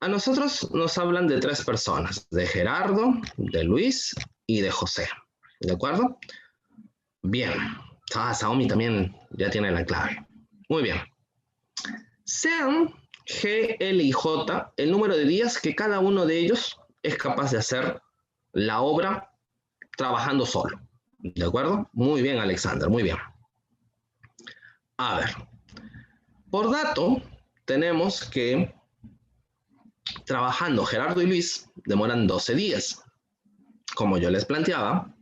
A nosotros nos hablan de 3 personas, de Gerardo, de Luis y de José. ¿De acuerdo? Bien. Xiaomi también ya tiene la clave. Muy bien. Sean G, L y J el número de días que cada uno de ellos es capaz de hacer la obra trabajando solo. ¿De acuerdo? Muy bien, Alexander, muy bien. A ver, por dato, tenemos que trabajando Gerardo y Luis demoran 12 días. Como yo les planteaba,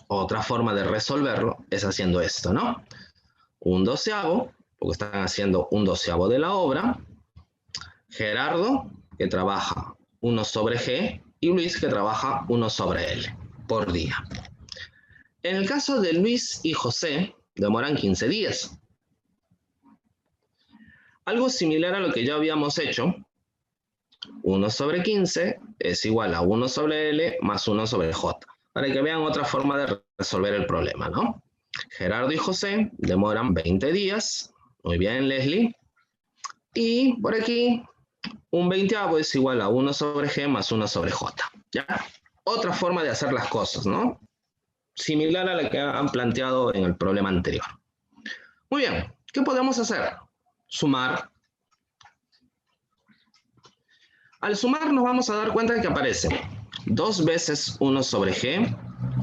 otra forma de resolverlo es haciendo esto, ¿no? Un doceavo, porque están haciendo un doceavo de la obra, Gerardo, que trabaja 1 sobre G, y Luis, que trabaja 1 sobre L por día. En el caso de Luis y José, demoran 15 días. Algo similar a lo que ya habíamos hecho, 1 sobre 15 es igual a 1 sobre L más 1 sobre J, para que vean otra forma de resolver el problema, ¿no? Gerardo y José demoran 20 días, muy bien, Leslie, y por aquí un veinteavo es igual a 1 sobre G más 1 sobre J, ¿ya? Otra forma de hacer las cosas, ¿no? Similar a la que han planteado en el problema anterior. Muy bien, ¿qué podemos hacer? Sumar. Al sumar nos vamos a dar cuenta de que aparece 2 veces 1 sobre G,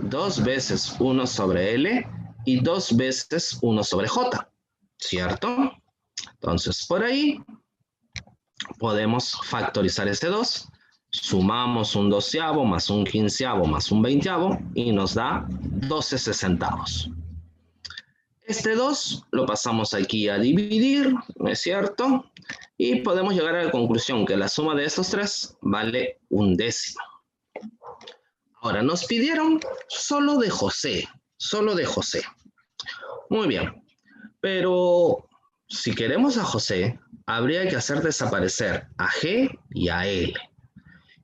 2 veces 1 sobre L y 2 veces 1 sobre J, ¿cierto? Entonces, por ahí podemos factorizar este 2, sumamos un doceavo más un quinceavo más un veinteavo y nos da 12 sesentavos. Este 2 lo pasamos aquí a dividir, ¿no es cierto? Y podemos llegar a la conclusión que la suma de estos 3 vale 1/10. Ahora, nos pidieron solo de José, solo de José. Muy bien, pero si queremos a José, habría que hacer desaparecer a G y a L.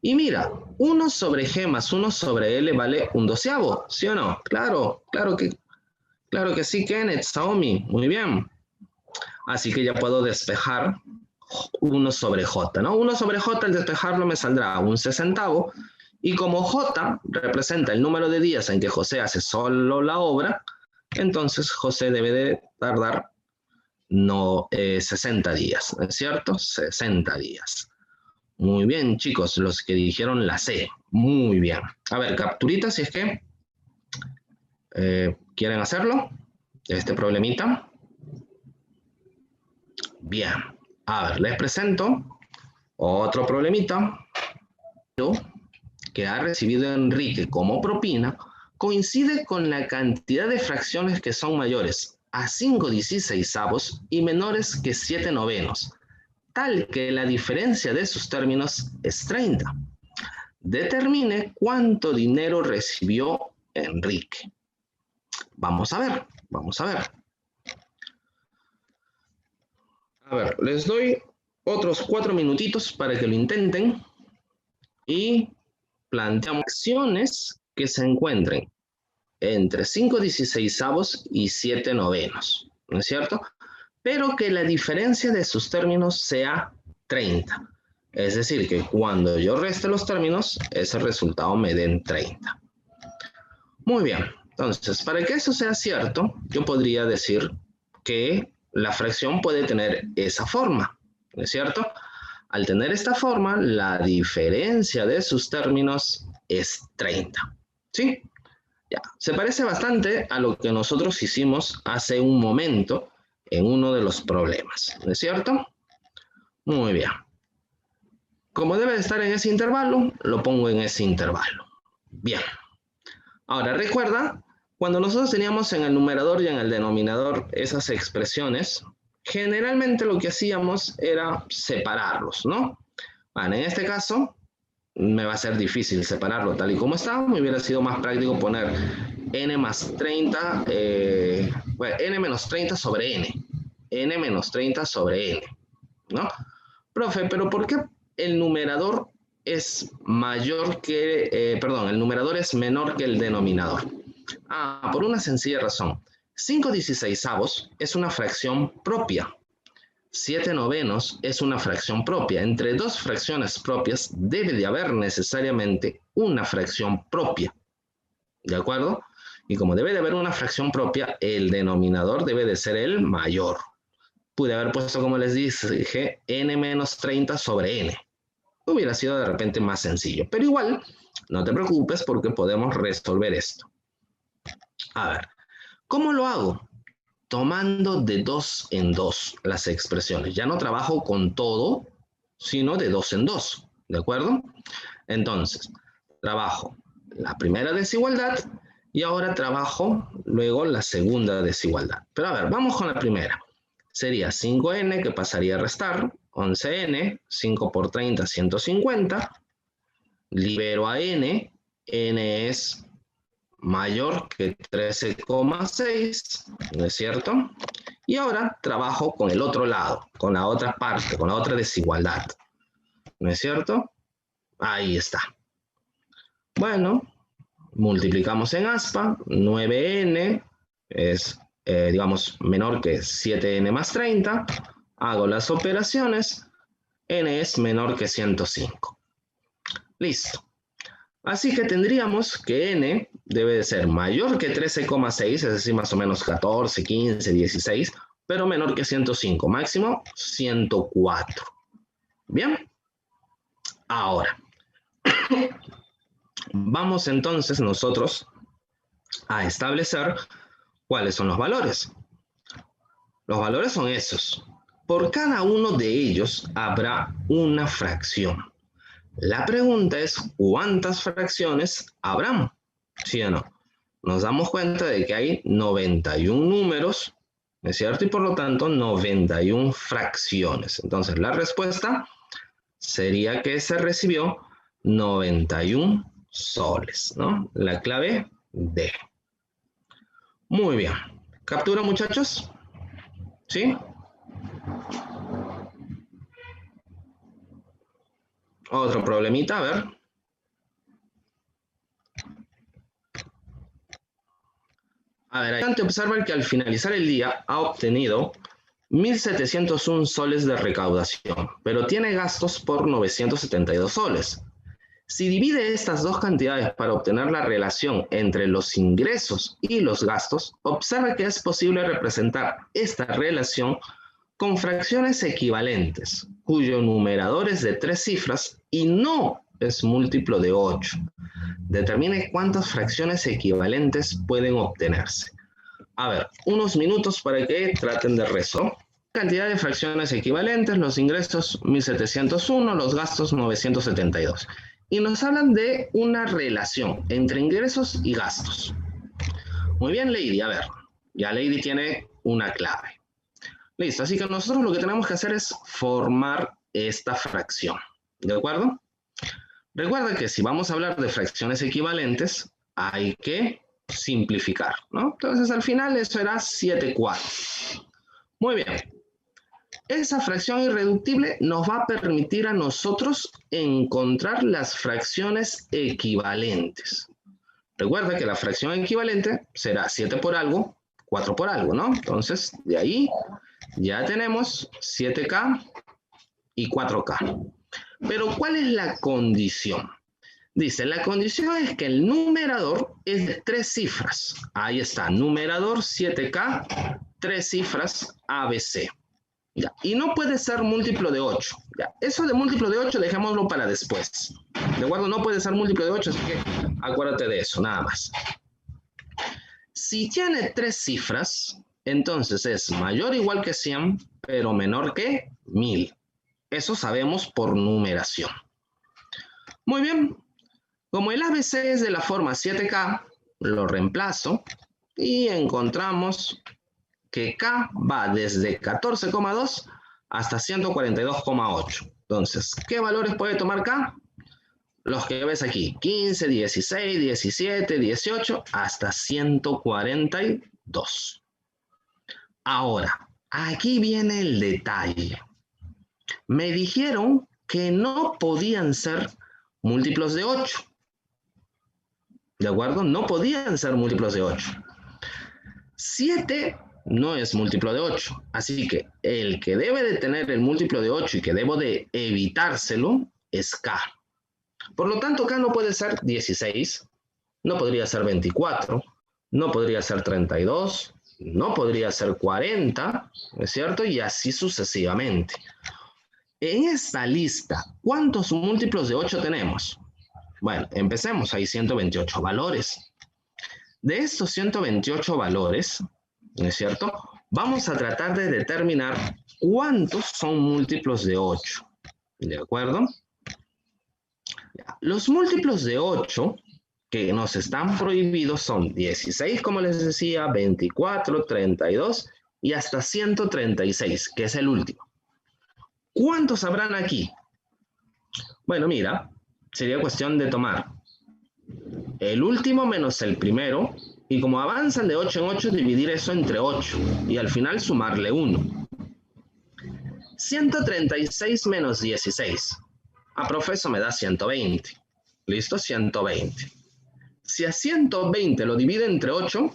Y mira, 1 sobre G más 1 sobre L vale 1/12, ¿sí o no? Claro, claro que sí, Kenneth, Xiaomi, muy bien. Así que ya puedo despejar 1 sobre J, ¿no? 1 sobre J al despejarlo me saldrá 1 sesentavo. Y como J representa el número de días en que José hace solo la obra, entonces José debe de tardar 60 días, ¿no es cierto? 60 días. Muy bien, chicos, los que dijeron la C. Muy bien. A ver, capturita si es que quieren hacerlo. Este problemita. Bien. A ver, les presento otro problemita que ha recibido Enrique como propina coincide con la cantidad de fracciones que son mayores a 5/16 y menores que 7/9, tal que la diferencia de sus términos es 30. Determine cuánto dinero recibió Enrique. Vamos a ver, vamos a ver. A ver, les doy otros 4 minutitos para que lo intenten y planteamos fracciones que se encuentren entre 5/16 y 7/9, ¿no es cierto? Pero que la diferencia de sus términos sea 30. Es decir, que cuando yo reste los términos, ese resultado me den 30. Muy bien, entonces, para que eso sea cierto, yo podría decir que la fracción puede tener esa forma, ¿no es cierto? Al tener esta forma, la diferencia de sus términos es 30, ¿sí? Ya, se parece bastante a lo que nosotros hicimos hace un momento en uno de los problemas, ¿no es cierto? Muy bien. Como debe de estar en ese intervalo, lo pongo en ese intervalo. Bien. Ahora, recuerda, cuando nosotros teníamos en el numerador y en el denominador esas expresiones, generalmente lo que hacíamos era separarlos, ¿no? Bueno, en este caso, me va a ser difícil separarlo tal y como está. Me hubiera sido más práctico poner n más 30, bueno, n menos 30 sobre n. N menos 30 sobre n, ¿no? Profe, pero ¿por qué el numerador es mayor que, perdón, el numerador es menor que el denominador? Ah, por una sencilla razón. 5/16 es una fracción propia. 7/9 es una fracción propia. Entre dos fracciones propias debe de haber necesariamente una fracción propia. ¿De acuerdo? Y como debe de haber una fracción propia, el denominador debe de ser el mayor. Pude haber puesto, como les dije, n menos 30 sobre n. Hubiera sido de repente más sencillo. Pero igual, no te preocupes porque podemos resolver esto. A ver, ¿cómo lo hago? Tomando de 2 en 2 las expresiones. Ya no trabajo con todo, sino de 2 en 2. ¿De acuerdo? Entonces, trabajo la primera desigualdad y ahora trabajo luego la segunda desigualdad. Pero a ver, vamos con la primera. Sería 5n que pasaría a restar, 11n, 5 por 30, 150. Libero a n, n es mayor que 13,6, ¿no es cierto? Y ahora trabajo con el otro lado, con la otra parte, con la otra desigualdad, ¿no es cierto? Ahí está. Bueno, multiplicamos en aspa, 9n es, digamos, menor que 7n más 30. Hago las operaciones, n es menor que 105. Listo. Así que tendríamos que n debe de ser mayor que 13,6, es decir, más o menos 14, 15, 16, pero menor que 105, máximo 104. Bien. Ahora, vamos entonces nosotros a establecer cuáles son los valores. Los valores son esos. Por cada uno de ellos habrá una fracción. La pregunta es, ¿cuántas fracciones habrán? ¿Sí o no? Nos damos cuenta de que hay 91 números, ¿no es cierto? Y por lo tanto, 91 fracciones. Entonces, la respuesta sería que se recibió 91 soles, ¿no? La clave D. Muy bien. ¿Captura, muchachos? ¿Sí? Otro problemita, a ver. A ver, hay que observar que al finalizar el día ha obtenido 1.701 soles de recaudación, pero tiene gastos por 972 soles. Si divide estas dos cantidades para obtener la relación entre los ingresos y los gastos, observa que es posible representar esta relación con fracciones equivalentes, cuyo numerador es de 3 cifras y no es múltiplo de 8. Determine cuántas fracciones equivalentes pueden obtenerse. A ver, unos minutos para que traten de resolver. Cantidad de fracciones equivalentes, los ingresos 1.701, los gastos 972. Y nos hablan de una relación entre ingresos y gastos. Muy bien, Lady, a ver, ya Lady tiene una clave. Listo, así que nosotros lo que tenemos que hacer es formar esta fracción, ¿de acuerdo? Recuerda que si vamos a hablar de fracciones equivalentes, hay que simplificar, ¿no? Entonces al final eso era 7/4. Muy bien. esa fracción irreductible nos va a permitir a nosotros encontrar las fracciones equivalentes. Recuerda que la fracción equivalente será 7 por algo, 4 por algo, ¿no? Entonces, de ahí ya tenemos 7K y 4K. Pero, ¿cuál es la condición? Dice, la condición es que el numerador es de 3 cifras. Ahí está, numerador 7K, 3 cifras ABC. Ya. Y no puede ser múltiplo de 8. Ya. Eso de múltiplo de 8 dejémoslo para después. ¿De acuerdo? No puede ser múltiplo de 8, así que acuérdate de eso, nada más. Si tiene 3 cifras, entonces es mayor o igual que 100, pero menor que 1000. Eso sabemos por numeración. Muy bien. Como el ABC es de la forma 7K, lo reemplazo y encontramos que K va desde 14,2 hasta 142,8. Entonces, ¿qué valores puede tomar K? Los que ves aquí, 15, 16, 17, 18, hasta 142. Ahora, aquí viene el detalle. Me dijeron que no podían ser múltiplos de 8. ¿De acuerdo? No podían ser múltiplos de 8. 7 no es múltiplo de 8. Así que el que debe de tener el múltiplo de 8 y que debo de evitárselo es K. Por lo tanto, K no puede ser 16, no podría ser 24, no podría ser 32, no podría ser 40, ¿no es cierto? Y así sucesivamente. En esta lista, ¿cuántos múltiplos de 8 tenemos? Bueno, empecemos. Hay 128 valores. De estos 128 valores, ¿no es cierto? Vamos a tratar de determinar cuántos son múltiplos de 8. ¿De acuerdo? Los múltiplos de 8 que nos están prohibidos son 16, como les decía, 24, 32 y hasta 136, que es el último. ¿Cuántos habrán aquí? Bueno, mira, sería cuestión de tomar el último menos el primero, y como avanzan de 8 en 8, dividir eso entre 8, y al final sumarle 1. 136 menos 16. Profe, eso me da 120. ¿Listo? 120. Si a 120 lo divide entre 8,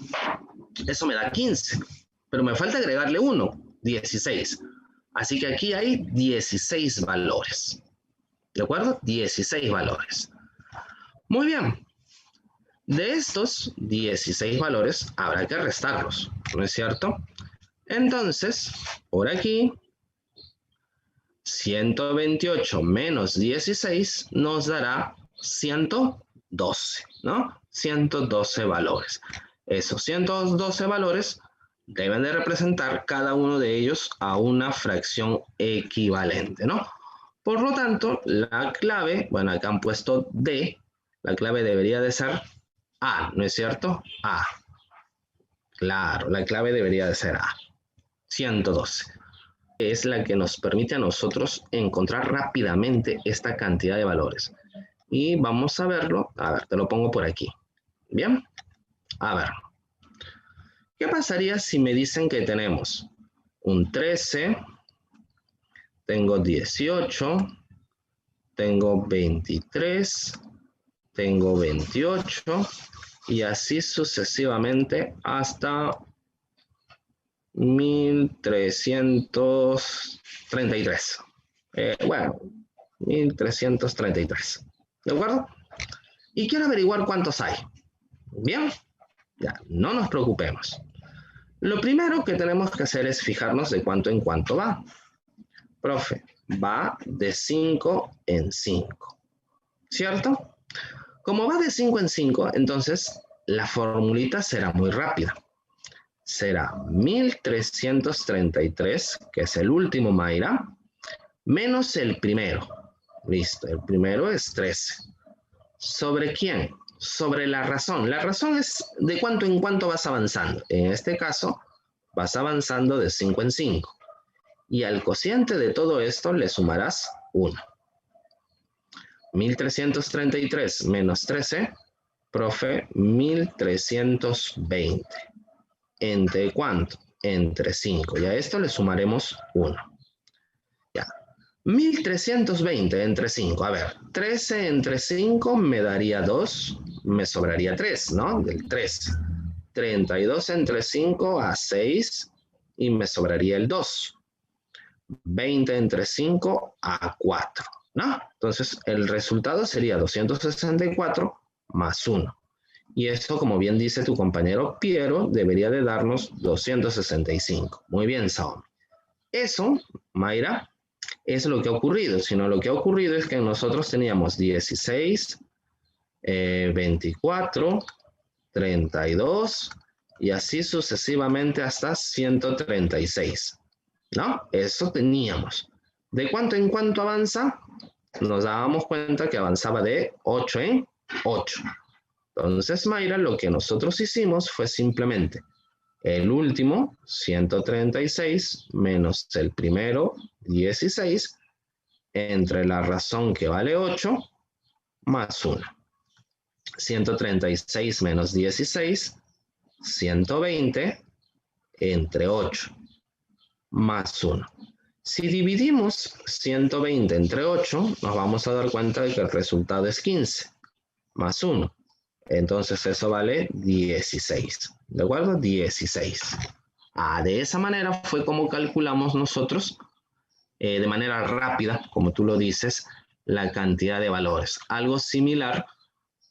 eso me da 15. Pero me falta agregarle 1, 16. Así que aquí hay 16 valores. ¿De acuerdo? 16 valores. Muy bien. De estos 16 valores habrá que restarlos, ¿no es cierto? Entonces, por aquí, 128 menos 16 nos dará 112, ¿no? 112 valores. Esos 112 valores deben de representar cada uno de ellos a una fracción equivalente, ¿no? Por lo tanto, la clave, bueno, acá han puesto D, la clave debería de ser A, ¿no es cierto? A. Claro, la clave debería de ser A. 112. Es la que nos permite a nosotros encontrar rápidamente esta cantidad de valores. Y vamos a verlo. A ver, te lo pongo por aquí. ¿Bien? A ver. ¿Qué pasaría si me dicen que tenemos un 13, tengo 18, tengo 23, tengo 28 y así sucesivamente hasta 1333. Bueno, 1333. ¿De acuerdo? Y quiero averiguar cuántos hay. Bien, ya, no nos preocupemos. Lo primero que tenemos que hacer es fijarnos de cuánto en cuánto va. Profe, va de 5 en 5. ¿Cierto? Como va de 5 en 5, entonces la formulita será muy rápida. Será 1333, que es el último Mayra, menos el primero. Listo, el primero es 13. ¿Sobre quién? Sobre la razón. La razón es de cuánto en cuánto vas avanzando. En este caso, vas avanzando de 5 en 5. Y al cociente de todo esto le sumarás 1. 1333 menos 13, profe, 1320. ¿Entre cuánto? Entre 5. Y a esto le sumaremos 1. 1320 entre 5. A ver, 13 entre 5 me daría 2, me sobraría 3, ¿no? Del 3. 32 entre 5 a 6 y me sobraría el 2. 20 entre 5 a 4, ¿no? Entonces, el resultado sería 264 más 1. Y eso, como bien dice tu compañero Piero, debería de darnos 265. Muy bien, Saomi. Eso, Mayra, es lo que ha ocurrido. Sino lo que ha ocurrido es que nosotros teníamos 16, 24, 32 y así sucesivamente hasta 136. ¿No? Eso teníamos. ¿De cuánto en cuánto avanza? Nos dábamos cuenta que avanzaba de 8 en 8. Entonces, Mayra, lo que nosotros hicimos fue simplemente el último, 136, menos el primero, 16, entre la razón que vale 8, más 1. 136 menos 16, 120, entre 8, más 1. Si dividimos 120 entre 8, nos vamos a dar cuenta de que el resultado es 15, más 1. Entonces eso vale 16. ¿De acuerdo? 16. De esa manera fue como calculamos nosotros, de manera rápida, como tú lo dices, la cantidad de valores. Algo similar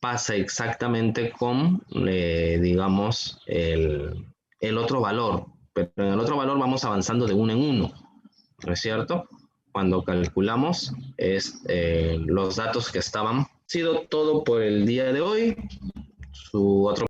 pasa exactamente con, digamos, el otro valor. Pero en el otro valor vamos avanzando de uno en uno, ¿no es cierto? Cuando calculamos los datos que estaban. Ha sido todo por el día de hoy. Su otro